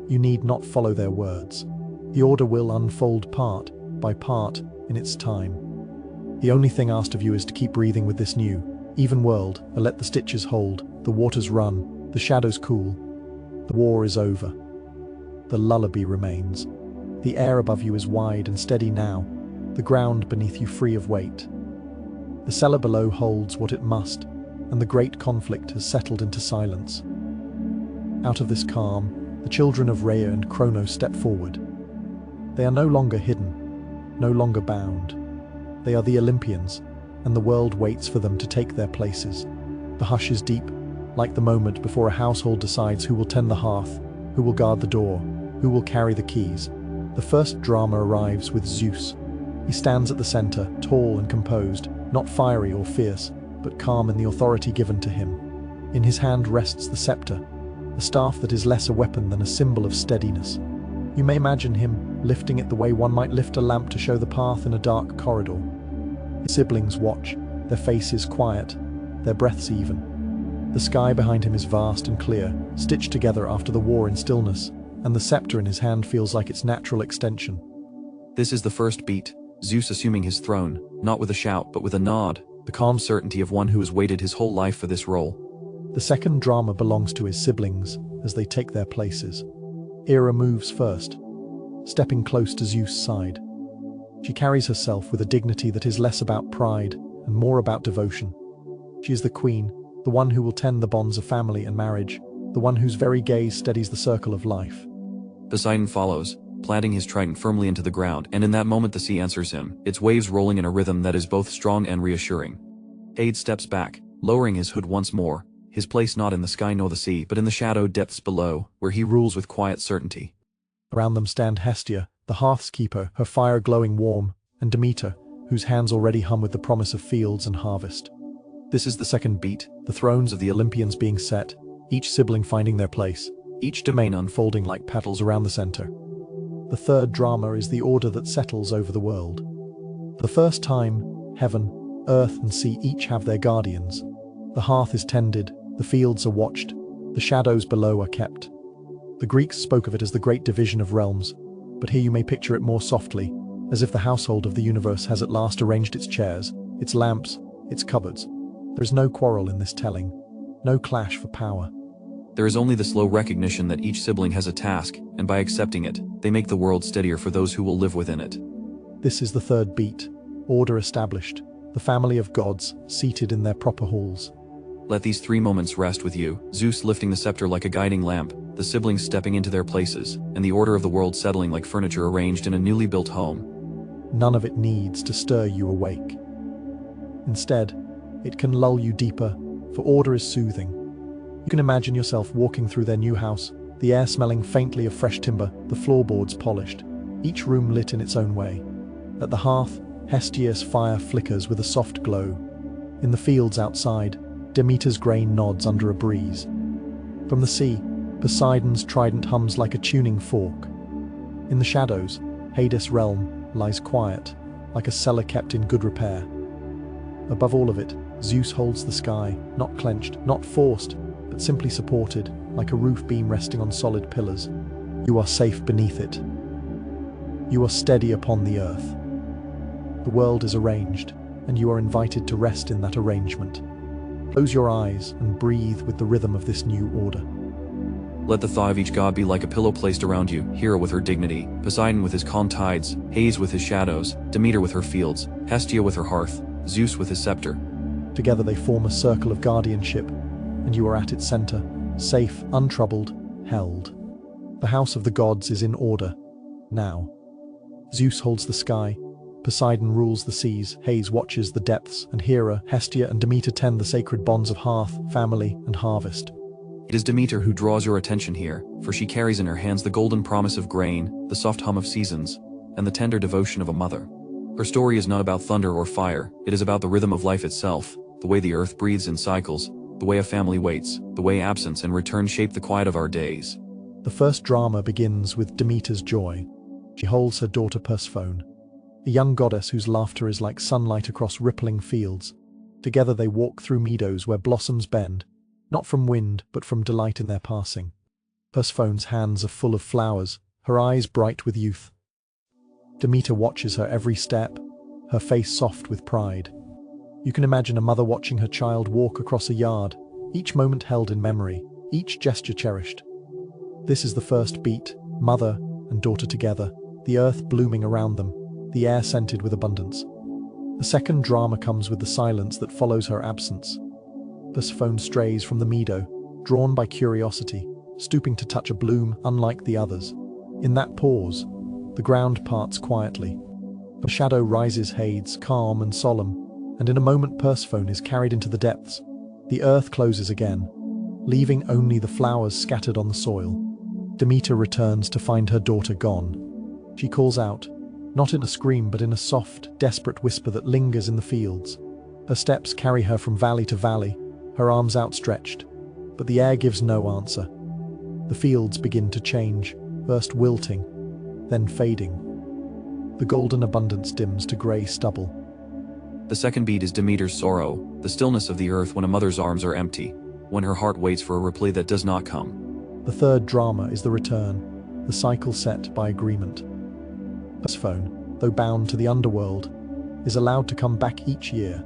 You need not follow their words. The order will unfold part by part in its time. The only thing asked of you is to keep breathing with this new, even world, and let the stitches hold, the waters run, the shadows cool. The war is over. The lullaby remains. The air above you is wide and steady now, the ground beneath you free of weight. The cellar below holds what it must, and the great conflict has settled into silence. Out of this calm, the children of Rhea and Kronos step forward. They are no longer hidden, no longer bound. They are the Olympians, and the world waits for them to take their places. The hush is deep, like the moment before a household decides who will tend the hearth, who will guard the door, who will carry the keys. The first drama arrives with Zeus. He stands at the center, tall and composed, not fiery or fierce, but calm in the authority given to him. In his hand rests the scepter, a staff that is less a weapon than a symbol of steadiness. You may imagine him lifting it the way one might lift a lamp to show the path in a dark corridor. His siblings watch, their faces quiet, their breaths even. The sky behind him is vast and clear, stitched together after the war in stillness, and the scepter in his hand feels like its natural extension. This is the first beat, Zeus assuming his throne, not with a shout but with a nod, the calm certainty of one who has waited his whole life for this role. The second drama belongs to his siblings as they take their places. Hera moves first, stepping close to Zeus' side. She carries herself with a dignity that is less about pride and more about devotion. She is the queen, the one who will tend the bonds of family and marriage, the one whose very gaze steadies the circle of life. Poseidon follows, planting his trident firmly into the ground, and in that moment the sea answers him, its waves rolling in a rhythm that is both strong and reassuring. Hades steps back, lowering his hood once more, his place not in the sky nor the sea, but in the shadowed depths below, where he rules with quiet certainty. Around them stand Hestia, the hearth's keeper, her fire glowing warm, and Demeter, whose hands already hum with the promise of fields and harvest. This is the second beat, the thrones of the Olympians being set, each sibling finding their place, each domain unfolding like petals around the center. The third drama is the order that settles over the world. For the first time, heaven, earth, and sea each have their guardians. The hearth is tended, the fields are watched, the shadows below are kept. The Greeks spoke of it as the great division of realms, but here you may picture it more softly, as if the household of the universe has at last arranged its chairs, its lamps, its cupboards. There is no quarrel in this telling, no clash for power. There is only the slow recognition that each sibling has a task, and by accepting it, they make the world steadier for those who will live within it. This is the third beat, order established, the family of gods seated in their proper halls. Let these 3 moments rest with you, Zeus lifting the scepter like a guiding lamp, the siblings stepping into their places, and the order of the world settling like furniture arranged in a newly built home. None of it needs to stir you awake. Instead, it can lull you deeper, for order is soothing. You can imagine yourself walking through their new house, the air smelling faintly of fresh timber, the floorboards polished, each room lit in its own way. At the hearth, Hestia's fire flickers with a soft glow. In the fields outside, Demeter's grain nods under a breeze. From the sea, Poseidon's trident hums like a tuning fork. In the shadows, Hades' realm lies quiet, like a cellar kept in good repair. Above all of it, Zeus holds the sky, not clenched, not forced, but simply supported, like a roof beam resting on solid pillars. You are safe beneath it. You are steady upon the earth. The world is arranged, and you are invited to rest in that arrangement. Close your eyes and breathe with the rhythm of this new order. Let the thought of each god be like a pillow placed around you, Hera with her dignity, Poseidon with his calm tides, Hades with his shadows, Demeter with her fields, Hestia with her hearth, Zeus with his scepter. Together they form a circle of guardianship, and you are at its center, safe, untroubled, held. The house of the gods is in order, now. Zeus holds the sky, Poseidon rules the seas, Hades watches the depths, and Hera, Hestia, and Demeter tend the sacred bonds of hearth, family, and harvest. It is Demeter who draws your attention here, for she carries in her hands the golden promise of grain, the soft hum of seasons, and the tender devotion of a mother. Her story is not about thunder or fire, it is about the rhythm of life itself, the way the earth breathes in cycles, the way a family waits, the way absence and return shape the quiet of our days. The first drama begins with Demeter's joy. She holds her daughter Persephone, a young goddess whose laughter is like sunlight across rippling fields. Together they walk through meadows where blossoms bend, not from wind, but from delight in their passing. Persephone's hands are full of flowers, her eyes bright with youth. Demeter watches her every step, her face soft with pride. You can imagine a mother watching her child walk across a yard, each moment held in memory, each gesture cherished. This is the first beat, mother and daughter together, the earth blooming around them, the air scented with abundance. The second drama comes with the silence that follows her absence. Persephone strays from the meadow, drawn by curiosity, stooping to touch a bloom unlike the others. In that pause, the ground parts quietly. A shadow rises Hades, calm and solemn, and in a moment Persephone is carried into the depths. The earth closes again, leaving only the flowers scattered on the soil. Demeter returns to find her daughter gone. She calls out, not in a scream but in a soft, desperate whisper that lingers in the fields. Her steps carry her from valley to valley, her arms outstretched, but the air gives no answer. The fields begin to change, first wilting, then fading. The golden abundance dims to grey stubble. The second beat is Demeter's sorrow, the stillness of the earth when a mother's arms are empty, when her heart waits for a reply that does not come. The third drama is the return, the cycle set by agreement. Persephone, though bound to the underworld, is allowed to come back each year.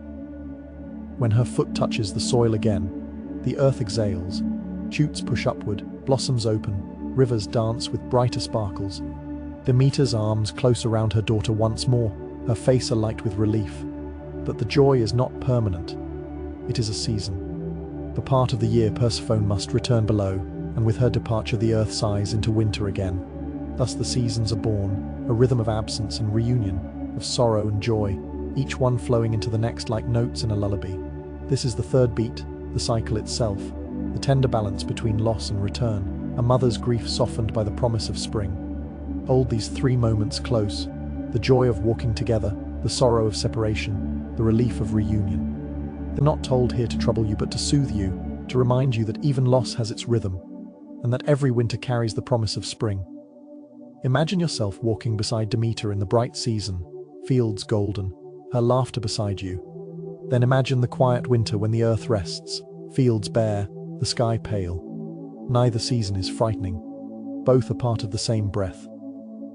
When her foot touches the soil again, the earth exhales, shoots push upward, blossoms open, rivers dance with brighter sparkles. Demeter's arms close around her daughter once more, her face alight with relief. But the joy is not permanent. It is a season. For part of the year Persephone must return below, and with her departure the earth sighs into winter again. Thus the seasons are born, a rhythm of absence and reunion, of sorrow and joy, each one flowing into the next like notes in a lullaby. This is the third beat, the cycle itself, the tender balance between loss and return, a mother's grief softened by the promise of spring. Hold these 3 moments close, the joy of walking together, the sorrow of separation, the relief of reunion. They're not told here to trouble you but to soothe you, to remind you that even loss has its rhythm, and that every winter carries the promise of spring. Imagine yourself walking beside Demeter in the bright season, fields golden, her laughter beside you. Then imagine the quiet winter when the earth rests, fields bare, the sky pale. Neither season is frightening. Both are part of the same breath.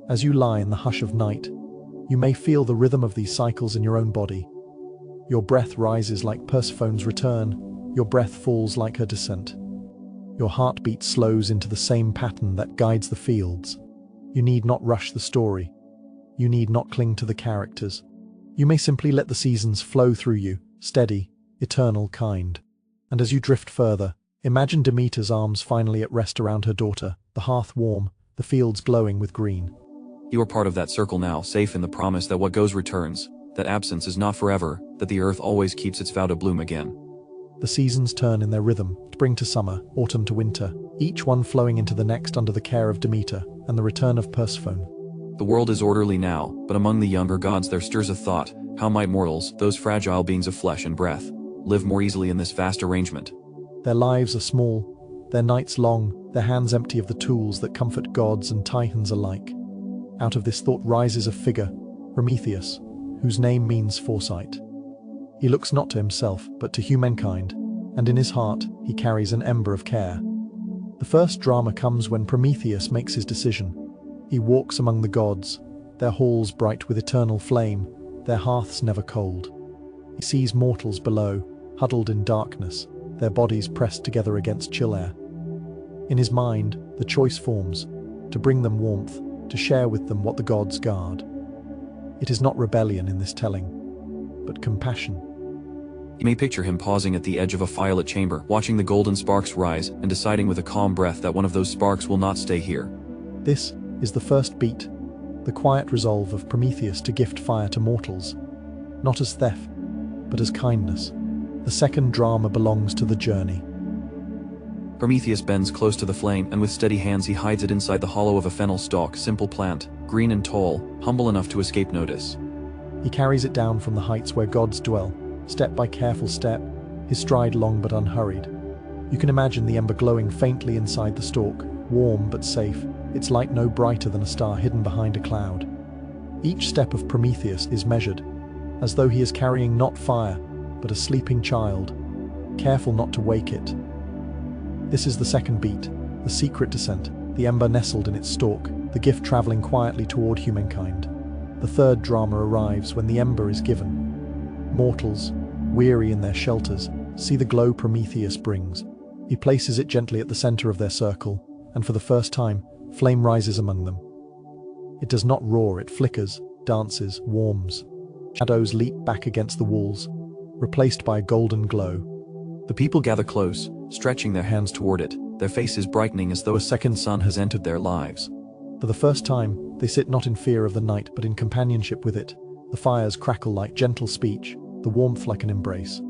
As you lie in the hush of night, you may feel the rhythm of these cycles in your own body. Your breath rises like Persephone's return, your breath falls like her descent. Your heartbeat slows into the same pattern that guides the fields. You need not rush the story. You need not cling to the characters. You may simply let the seasons flow through you, steady, eternal, kind. And as you drift further, imagine Demeter's arms finally at rest around her daughter, the hearth warm, the fields glowing with green. You are part of that circle now, safe in the promise that what goes returns, that absence is not forever, that the earth always keeps its vow to bloom again. The seasons turn in their rhythm, spring to summer, autumn to winter, each one flowing into the next under the care of Demeter and the return of Persephone. The world is orderly now, but among the younger gods there stirs a thought: how might mortals, those fragile beings of flesh and breath, live more easily in this vast arrangement? Their lives are small, their nights long, their hands empty of the tools that comfort gods and titans alike. Out of this thought rises a figure, Prometheus, whose name means foresight. He looks not to himself, but to humankind, and in his heart he carries an ember of care. The first drama comes when Prometheus makes his decision. He walks among the gods, their halls bright with eternal flame, their hearths never cold. He sees mortals below, huddled in darkness, their bodies pressed together against chill air. In his mind, the choice forms, to bring them warmth, to share with them what the gods guard. It is not rebellion in this telling, but compassion. You may picture him pausing at the edge of a firelit chamber, watching the golden sparks rise and deciding with a calm breath that one of those sparks will not stay here. This is the first beat, the quiet resolve of Prometheus to gift fire to mortals, not as theft, but as kindness. The second drama belongs to the journey. Prometheus bends close to the flame, and with steady hands he hides it inside the hollow of a fennel stalk, simple plant, green and tall, humble enough to escape notice. He carries it down from the heights where gods dwell, step by careful step, his stride long but unhurried. You can imagine the ember glowing faintly inside the stalk, warm but safe, its light no brighter than a star hidden behind a cloud. Each step of Prometheus is measured, as though he is carrying not fire, but a sleeping child, careful not to wake it. This is the second beat, the secret descent, the ember nestled in its stalk, the gift traveling quietly toward humankind. The third drama arrives when the ember is given. Mortals, weary in their shelters, see the glow Prometheus brings. He places it gently at the center of their circle, and for the first time, flame rises among them. It does not roar, it flickers, dances, warms. Shadows leap back against the walls, replaced by a golden glow. The people gather close, stretching their hands toward it, their faces brightening as though a second sun has entered their lives. For the first time, they sit not in fear of the night, but in companionship with it. The fires crackle like gentle speech, the warmth like an embrace.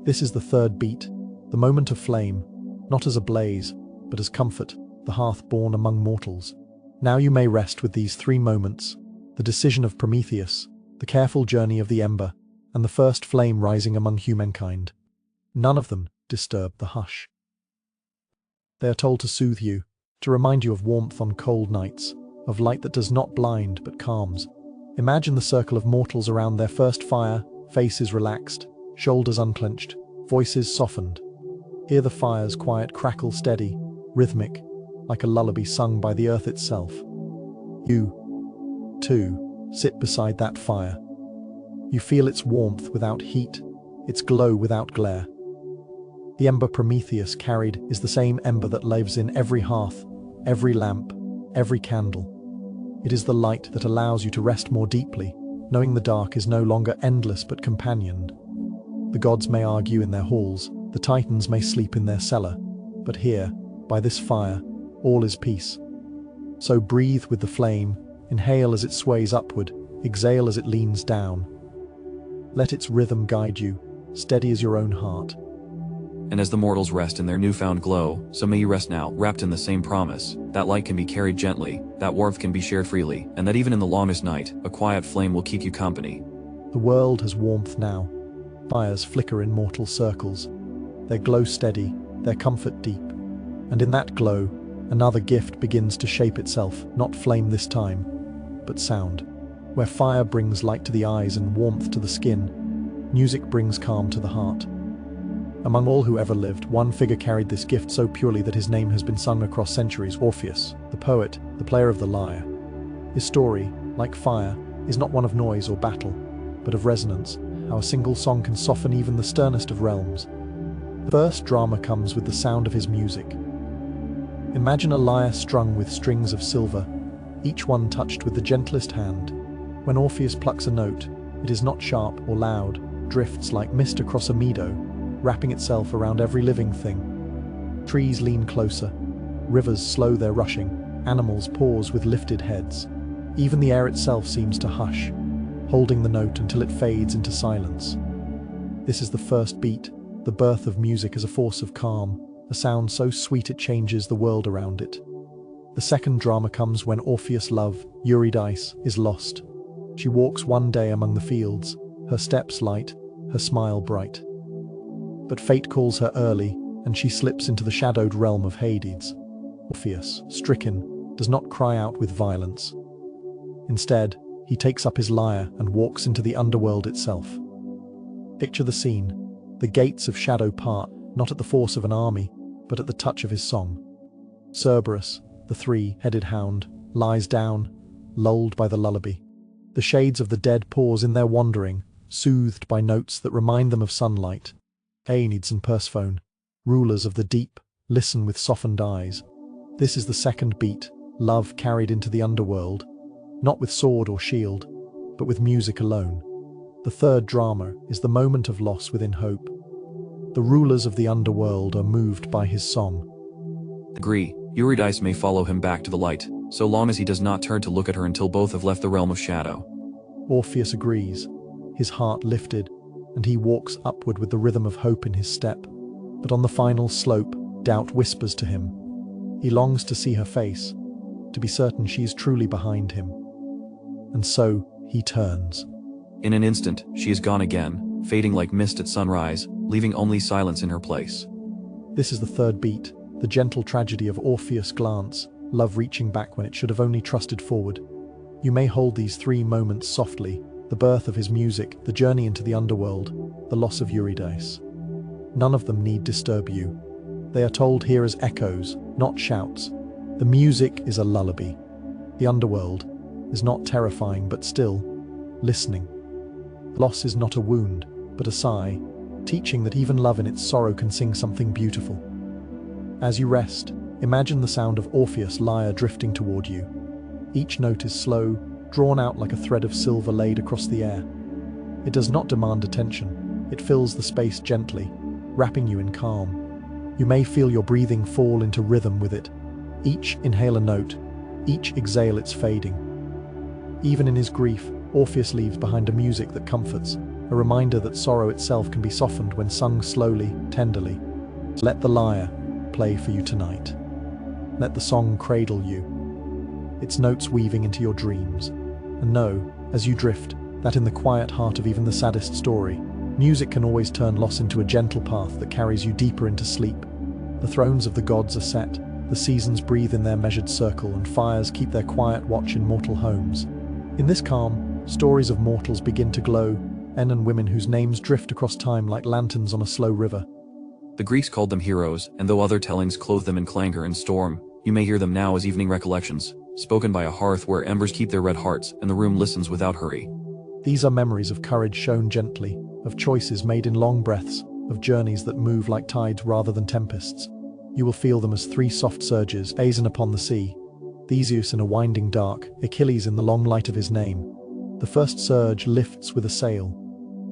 This is the third beat, the moment of flame, not as a blaze, but as comfort, the hearth born among mortals. Now you may rest with these three moments: the decision of Prometheus, the careful journey of the ember, and the first flame rising among humankind. None of them disturb the hush. They are told to soothe you, to remind you of warmth on cold nights, of light that does not blind but calms. Imagine the circle of mortals around their first fire, faces relaxed, shoulders unclenched, voices softened. Hear the fire's quiet crackle, steady, rhythmic, like a lullaby sung by the earth itself. You, too, sit beside that fire. You feel its warmth without heat, its glow without glare. The ember Prometheus carried is the same ember that lives in every hearth, every lamp, every candle. It is the light that allows you to rest more deeply, knowing the dark is no longer endless but companioned. The gods may argue in their halls, the titans may sleep in their cellar, but here, by this fire, all is peace. So breathe with the flame, inhale as it sways upward, exhale as it leans down. Let its rhythm guide you, steady as your own heart. And as the mortals rest in their newfound glow, so may you rest now, wrapped in the same promise, that light can be carried gently, that warmth can be shared freely, and that even in the longest night, a quiet flame will keep you company. The world has warmth now. Fires flicker in mortal circles, their glow steady, their comfort deep. And in that glow, another gift begins to shape itself, not flame this time, but sound. Where fire brings light to the eyes and warmth to the skin, music brings calm to the heart. Among all who ever lived, one figure carried this gift so purely that his name has been sung across centuries: Orpheus, the poet, the player of the lyre. His story, like fire, is not one of noise or battle, but of resonance, how a single song can soften even the sternest of realms. The first drama comes with the sound of his music. Imagine a lyre strung with strings of silver, each one touched with the gentlest hand. When Orpheus plucks a note, it is not sharp or loud, drifts like mist across a meadow, wrapping itself around every living thing. Trees lean closer, rivers slow their rushing, animals pause with lifted heads. Even the air itself seems to hush, holding the note until it fades into silence. This is the first beat, the birth of music as a force of calm, a sound so sweet it changes the world around it. The second drama comes when Orpheus' love, Eurydice, is lost. She walks one day among the fields, her steps light, her smile bright. But fate calls her early, and she slips into the shadowed realm of Hades. Orpheus, stricken, does not cry out with violence. Instead, he takes up his lyre and walks into the underworld itself. Picture the scene. The gates of shadow part, not at the force of an army, but at the touch of his song. Cerberus, the three-headed hound, lies down, lulled by the lullaby. The shades of the dead pause in their wandering, soothed by notes that remind them of sunlight. Aeneids and Persephone, rulers of the deep, listen with softened eyes. This is the second beat, love carried into the underworld, not with sword or shield, but with music alone. The third drama is the moment of loss within hope. The rulers of the underworld are moved by his song. Agree, Eurydice may follow him back to the light, so long as he does not turn to look at her until both have left the realm of shadow. Orpheus agrees, his heart lifted, and he walks upward with the rhythm of hope in his step. But on the final slope, doubt whispers to him. He longs to see her face, to be certain she is truly behind him. And so, he turns. In an instant, she is gone again, fading like mist at sunrise, leaving only silence in her place. This is the third beat, the gentle tragedy of Orpheus' glance, love reaching back when it should have only trusted forward. You may hold these three moments softly: the birth of his music, the journey into the underworld, the loss of Eurydice. None of them need disturb you. They are told here as echoes, not shouts. The music is a lullaby. The underworld is not terrifying but still, listening. Loss is not a wound, but a sigh, teaching that even love in its sorrow can sing something beautiful. As you rest, imagine the sound of Orpheus' lyre drifting toward you. Each note is slow, drawn out like a thread of silver laid across the air. It does not demand attention. It fills the space gently, wrapping you in calm. You may feel your breathing fall into rhythm with it. Each inhale a note, each exhale its fading. Even in his grief, Orpheus leaves behind a music that comforts, a reminder that sorrow itself can be softened when sung slowly, tenderly. Let the lyre play for you tonight. Let the song cradle you, its notes weaving into your dreams. And know, as you drift, that in the quiet heart of even the saddest story, music can always turn loss into a gentle path that carries you deeper into sleep. The thrones of the gods are set, the seasons breathe in their measured circle, and fires keep their quiet watch in mortal homes. In this calm, stories of mortals begin to glow, men and women whose names drift across time like lanterns on a slow river. The Greeks called them heroes, and though other tellings clothe them in clangor and storm, you may hear them now as evening recollections, spoken by a hearth where embers keep their red hearts and the room listens without hurry. These are memories of courage shown gently, of choices made in long breaths, of journeys that move like tides rather than tempests. You will feel them as three soft surges, Aeson upon the sea, Theseus in a winding dark, Achilles in the long light of his name. The first surge lifts with a sail.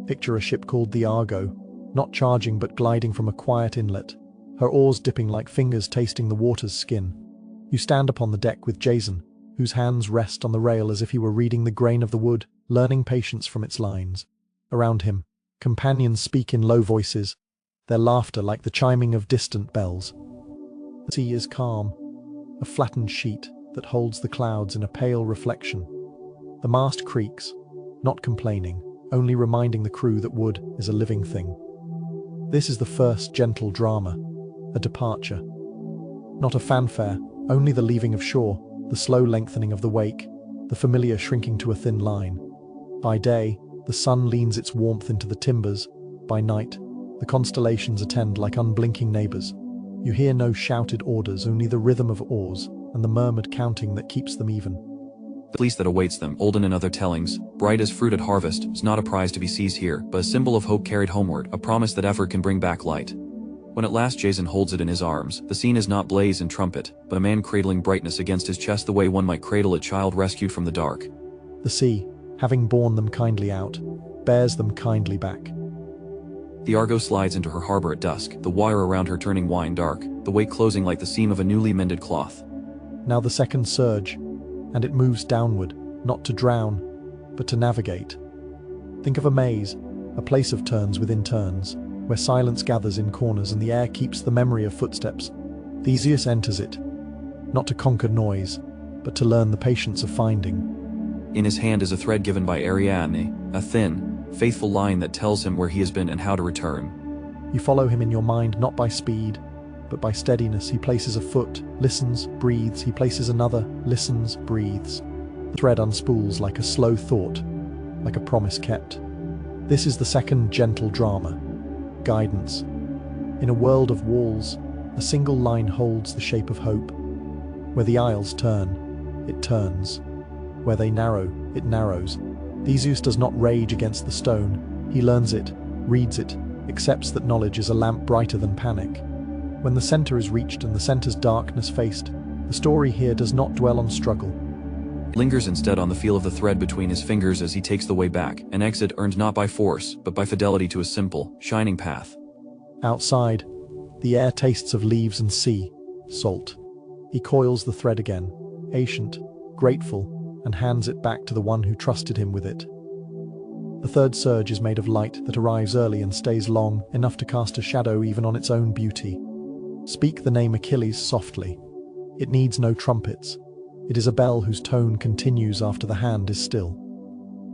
Picture a ship called the Argo, not charging but gliding from a quiet inlet, her oars dipping like fingers tasting the water's skin. You stand upon the deck with Jason, whose hands rest on the rail as if he were reading the grain of the wood, learning patience from its lines. Around him, companions speak in low voices, their laughter like the chiming of distant bells. The sea is calm, a flattened sheet that holds the clouds in a pale reflection. The mast creaks, not complaining, only reminding the crew that wood is a living thing. This is the first gentle drama, a departure. Not a fanfare, only the leaving of shore, the slow lengthening of the wake, the familiar shrinking to a thin line. By day, the sun leans its warmth into the timbers. By night, The constellations attend like unblinking neighbors. You hear no shouted orders, only the rhythm of oars and the murmured counting that keeps them even. The fleece that awaits them, olden in other tellings, bright as fruit at harvest, is not a prize to be seized here, but a symbol of hope carried homeward, a promise that effort can bring back light. When at last Jason holds it in his arms, the scene is not blaze and trumpet, but a man cradling brightness against his chest the way one might cradle a child rescued from the dark. The sea, having borne them kindly out, bears them kindly back. The Argo slides into her harbor at dusk, the wire around her turning wine dark, the way closing like the seam of a newly mended cloth. Now the second surge, and it moves downward, not to drown, but to navigate. Think of a maze, a place of turns within turns, where silence gathers in corners and the air keeps the memory of footsteps. Theseus enters it, not to conquer noise, but to learn the patience of finding. In his hand is a thread given by Ariadne, a thin, faithful line that tells him where he has been and how to return. You follow him in your mind not by speed, but by steadiness. He places a foot, listens, breathes. He places another, listens, breathes. The thread unspools like a slow thought, like a promise kept. This is the second gentle drama, guidance. In a world of walls, a single line holds the shape of hope. Where the aisles turn, it turns. Where they narrow, it narrows. Theseus does not rage against the stone. He learns it, reads it, accepts that knowledge is a lamp brighter than panic. When the center is reached and the center's darkness faced, the story here does not dwell on struggle. It lingers instead on the feel of the thread between his fingers as he takes the way back, an exit earned not by force, but by fidelity to a simple, shining path. Outside, the air tastes of leaves and sea, salt. He coils the thread again, patient, grateful, and hands it back to the one who trusted him with it. The third surge is made of light that arrives early and stays long, enough to cast a shadow even on its own beauty. Speak the name Achilles softly. It needs no trumpets. It is a bell whose tone continues after the hand is still.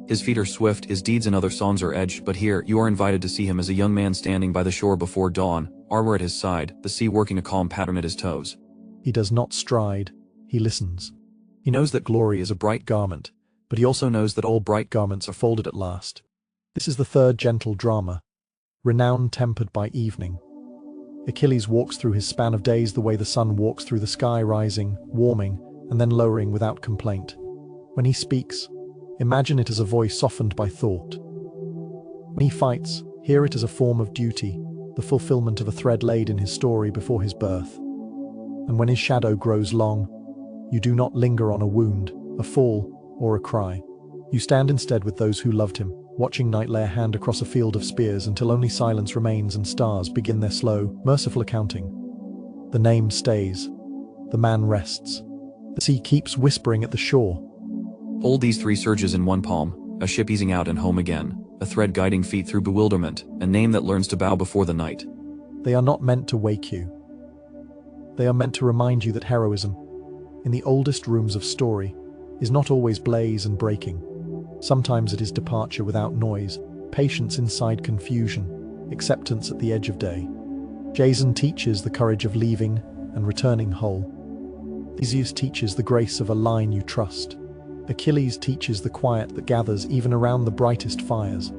His feet are swift, his deeds and other songs are edged, but here you are invited to see him as a young man standing by the shore before dawn, armor at his side, the sea working a calm pattern at his toes. He does not stride, he listens. He knows that glory is a bright garment, but he also knows that all bright garments are folded at last. This is the third gentle drama, renown tempered by evening. Achilles walks through his span of days the way the sun walks through the sky, rising, warming, and then lowering without complaint. When he speaks, imagine it as a voice softened by thought. When he fights, hear it as a form of duty, the fulfillment of a thread laid in his story before his birth. And when his shadow grows long, you do not linger on a wound, a fall, or a cry. You stand instead with those who loved him, watching night lay a hand across a field of spears until only silence remains and stars begin their slow, merciful accounting. The name stays. The man rests. The sea keeps whispering at the shore. Hold these three surges in one palm, a ship easing out and home again, a thread guiding feet through bewilderment, a name that learns to bow before the night. They are not meant to wake you. They are meant to remind you that heroism, in the oldest rooms of story, is not always blaze and breaking. Sometimes it is departure without noise, patience inside confusion, acceptance at the edge of day. Jason teaches the courage of leaving and returning whole. Theseus teaches the grace of a line you trust. Achilles teaches the quiet that gathers even around the brightest fires.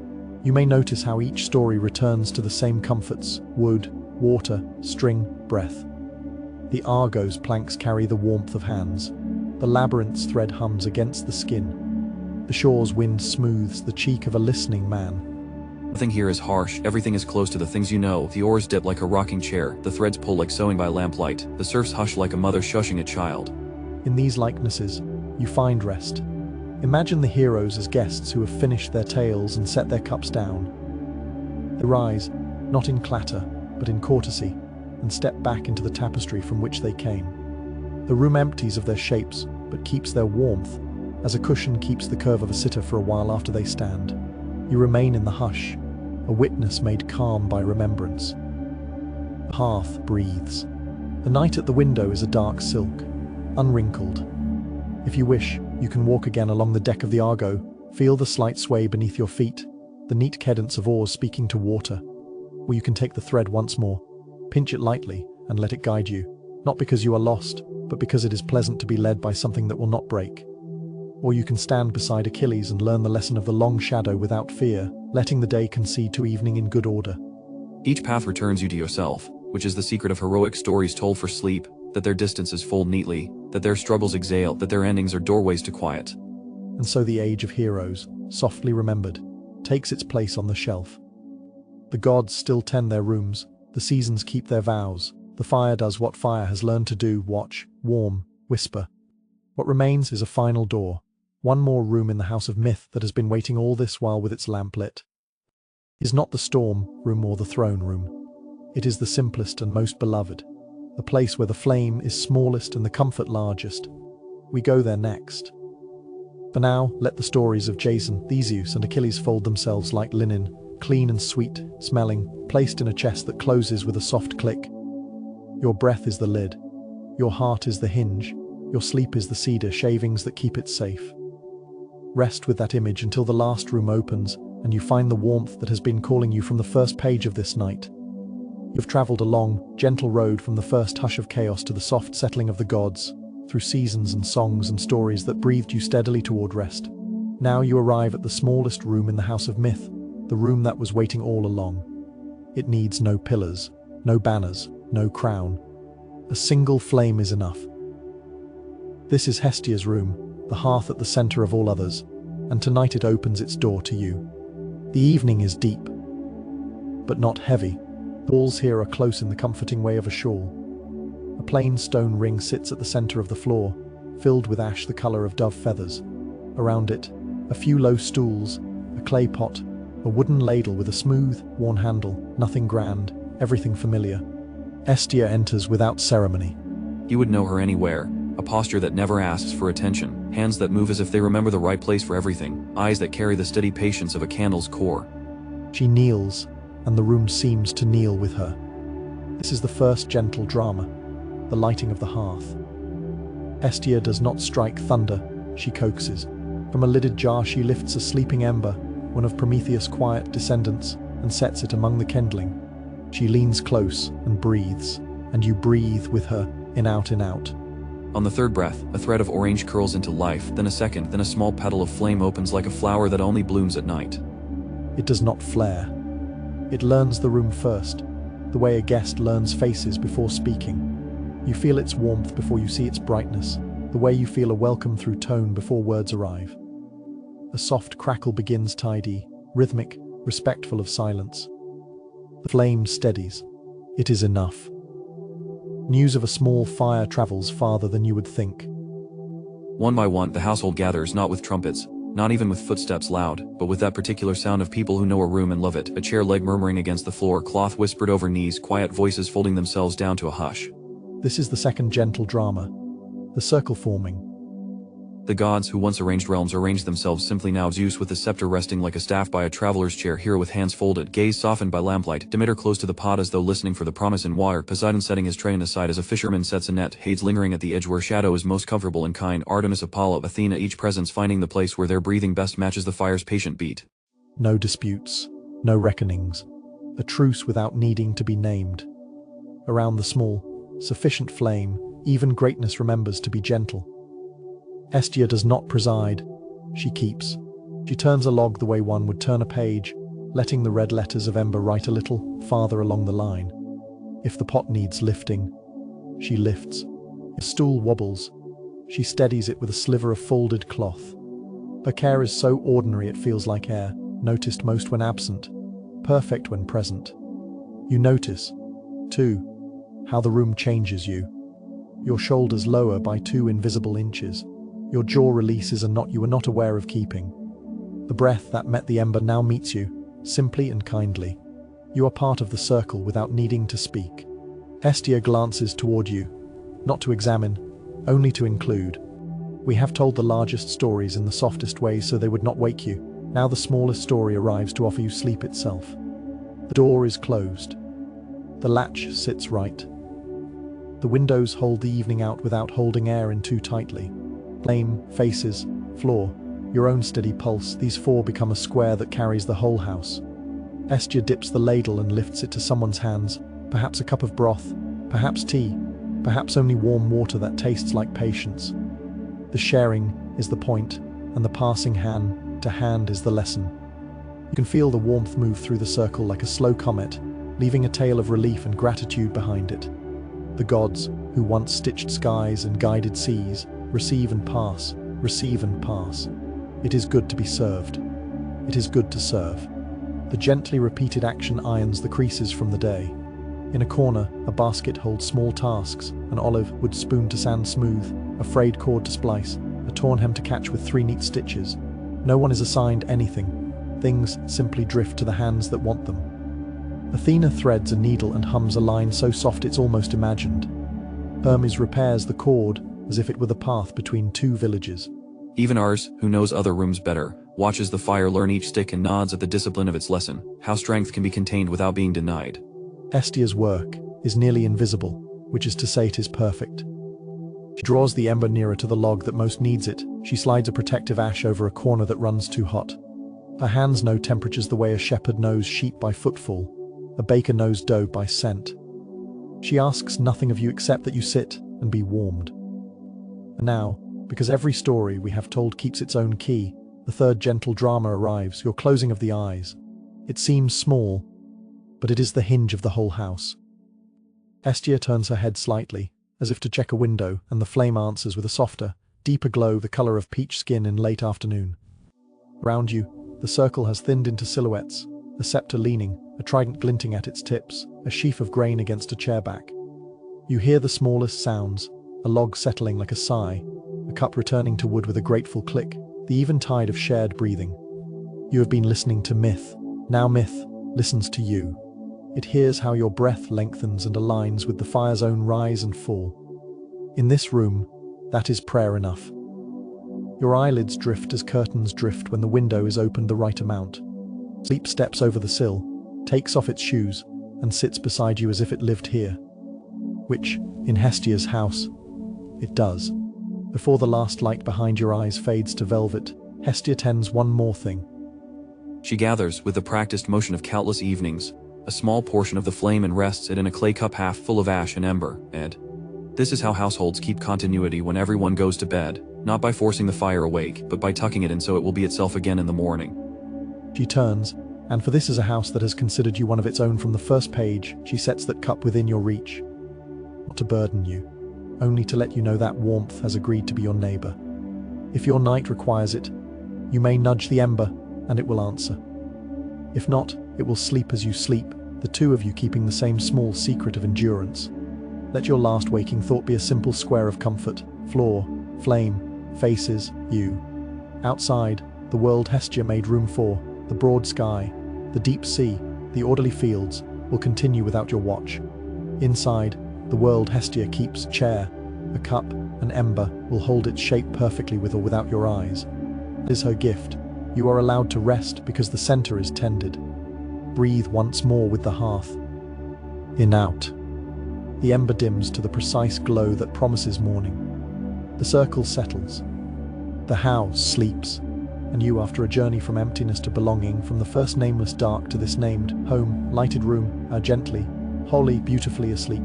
You may notice how each story returns to the same comforts: wood, water, string, breath. The Argo's planks carry the warmth of hands. The labyrinth's thread hums against the skin. The shore's wind smooths the cheek of a listening man. Nothing here is harsh, everything is close to the things you know. The oars dip like a rocking chair, the threads pull like sewing by lamplight, the surfs hush like a mother shushing a child. In these likenesses, you find rest. Imagine the heroes as guests who have finished their tales and set their cups down. They rise, not in clatter, but in courtesy, and step back into the tapestry from which they came. The room empties of their shapes, but keeps their warmth, as a cushion keeps the curve of a sitter for a while after they stand. You remain in the hush, a witness made calm by remembrance. The hearth breathes. The night at the window is a dark silk, unwrinkled. If you wish, you can walk again along the deck of the Argo, feel the slight sway beneath your feet, the neat cadence of oars speaking to water. Or you can take the thread once more, pinch it lightly, and let it guide you, not because you are lost, but because it is pleasant to be led by something that will not break. Or you can stand beside Achilles and learn the lesson of the long shadow without fear, letting the day concede to evening in good order. Each path returns you to yourself, which is the secret of heroic stories told for sleep, that their distances fold neatly, that their struggles exhale, that their endings are doorways to quiet. And so the age of heroes, softly remembered, takes its place on the shelf. The gods still tend their rooms, the seasons keep their vows, the fire does what fire has learned to do: watch, warm, whisper. What remains is a final door, one more room in the house of myth that has been waiting all this while with its lamp lit. It is not the storm room or the throne room. It is the simplest and most beloved, the place where the flame is smallest and the comfort largest. We go there next. For now, let the stories of Jason, Theseus, and Achilles fold themselves like linen, clean and sweet, smelling, placed in a chest that closes with a soft click. Your breath is the lid. Your heart is the hinge. Your sleep is the cedar shavings that keep it safe. Rest with that image until the last room opens and you find the warmth that has been calling you from the first page of this night. You've traveled a long, gentle road from the first hush of chaos to the soft settling of the gods, through seasons and songs and stories that breathed you steadily toward rest. Now you arrive at the smallest room in the house of myth, the room that was waiting all along. It needs no pillars, no banners, no crown. A single flame is enough. This is Hestia's room, the hearth at the center of all others, and tonight it opens its door to you. The evening is deep, but not heavy. The walls here are close in the comforting way of a shawl. A plain stone ring sits at the center of the floor, filled with ash the color of dove feathers. Around it, a few low stools, a clay pot, a wooden ladle with a smooth, worn handle, nothing grand, everything familiar. Hestia enters without ceremony. You would know her anywhere, a posture that never asks for attention, hands that move as if they remember the right place for everything, eyes that carry the steady patience of a candle's core. She kneels, and the room seems to kneel with her. This is the first gentle drama, the lighting of the hearth. Hestia does not strike thunder, she coaxes. From a lidded jar she lifts a sleeping ember, one of Prometheus' quiet descendants, and sets it among the kindling. She leans close and breathes, and you breathe with her, in out in out. On the third breath, a thread of orange curls into life, then a second, then a small petal of flame opens like a flower that only blooms at night. It does not flare. It learns the room first, the way a guest learns faces before speaking. You feel its warmth before you see its brightness, the way you feel a welcome through tone before words arrive. A soft crackle begins, tidy, rhythmic, respectful of silence. The flame steadies. It is enough. News of a small fire travels farther than you would think. One by one, the household gathers, not with trumpets, not even with footsteps loud, but with that particular sound of people who know a room and love it, a chair leg murmuring against the floor, cloth whispered over knees, quiet voices folding themselves down to a hush. This is the second gentle drama, the circle forming. The gods who once arranged realms arranged themselves simply now. Zeus with the scepter resting like a staff by a traveler's chair, Hera with hands folded, gaze softened by lamplight, Demeter close to the pot as though listening for the promise in water, Poseidon setting his tray aside as a fisherman sets a net, Hades lingering at the edge where shadow is most comfortable and kind, Artemis, Apollo, Athena, each presence finding the place where their breathing best matches the fire's patient beat. No disputes, no reckonings, a truce without needing to be named. Around the small, sufficient flame, even greatness remembers to be gentle. Hestia does not preside, she keeps. She turns a log the way one would turn a page, letting the red letters of ember write a little farther along the line. If the pot needs lifting, she lifts. If stool wobbles, she steadies it with a sliver of folded cloth. Her care is so ordinary it feels like air, noticed most when absent, perfect when present. You notice, too, how the room changes you. Your shoulders lower by 2 invisible inches. Your jaw releases a knot you were not aware of keeping. The breath that met the ember now meets you, simply and kindly. You are part of the circle without needing to speak. Hestia glances toward you, not to examine, only to include. We have told the largest stories in the softest ways so they would not wake you. Now the smallest story arrives to offer you sleep itself. The door is closed. The latch sits right. The windows hold the evening out without holding air in too tightly. Flame, faces, floor, your own steady pulse, these 4 become a square that carries the whole house. Hestia dips the ladle and lifts it to someone's hands, perhaps a cup of broth, perhaps tea, perhaps only warm water that tastes like patience. The sharing is the point, and the passing hand to hand is the lesson. You can feel the warmth move through the circle like a slow comet, leaving a tale of relief and gratitude behind it. The gods, who once stitched skies and guided seas, receive and pass, receive and pass. It is good to be served. It is good to serve. The gently repeated action irons the creases from the day. In a corner, a basket holds small tasks, an olive wood spoon to sand smooth, a frayed cord to splice, a torn hem to catch with 3 neat stitches. No one is assigned anything. Things simply drift to the hands that want them. Athena threads a needle and hums a line so soft it's almost imagined. Hermes repairs the cord as if it were the path between 2 villages. Even Ars, who knows other rooms better, watches the fire learn each stick and nods at the discipline of its lesson, how strength can be contained without being denied. Hestia's work is nearly invisible, which is to say it is perfect. She draws the ember nearer to the log that most needs it. She slides a protective ash over a corner that runs too hot. Her hands know temperatures the way a shepherd knows sheep by footfall, a baker knows dough by scent. She asks nothing of you except that you sit and be warmed. And now, because every story we have told keeps its own key, the third gentle drama arrives, your closing of the eyes. It seems small, but it is the hinge of the whole house. Hestia turns her head slightly, as if to check a window, and the flame answers with a softer, deeper glow the color of peach skin in late afternoon. Around you, the circle has thinned into silhouettes, a scepter leaning, a trident glinting at its tips, a sheaf of grain against a chairback. You hear the smallest sounds, a log settling like a sigh, a cup returning to wood with a grateful click, the even tide of shared breathing. You have been listening to myth. Now myth listens to you. It hears how your breath lengthens and aligns with the fire's own rise and fall. In this room, that is prayer enough. Your eyelids drift as curtains drift when the window is opened the right amount. Sleep steps over the sill, takes off its shoes, and sits beside you as if it lived here. Which, in Hestia's house, it does. Before the last light behind your eyes fades to velvet, Hestia tends one more thing. She gathers, with the practiced motion of countless evenings, a small portion of the flame and rests it in a clay cup half full of ash and ember, and this is how households keep continuity when everyone goes to bed, not by forcing the fire awake, but by tucking it in so it will be itself again in the morning. She turns, and for this is a house that has considered you one of its own from the first page, she sets that cup within your reach. Not to burden you, only to let you know that warmth has agreed to be your neighbor. If your night requires it, you may nudge the ember, and it will answer. If not, it will sleep as you sleep, the 2 of you keeping the same small secret of endurance. Let your last waking thought be a simple square of comfort, floor, flame, faces, you. Outside, the world Hestia made room for, the broad sky, the deep sea, the orderly fields, will continue without your watch. Inside, the world Hestia keeps chair, a cup, an ember, will hold its shape perfectly with or without your eyes. It is her gift. You are allowed to rest because the center is tended. Breathe once more with the hearth. In out. The ember dims to the precise glow that promises morning. The circle settles. The house sleeps, and you, after a journey from emptiness to belonging, from the first nameless dark to this named home, lighted room, are gently, wholly, beautifully asleep.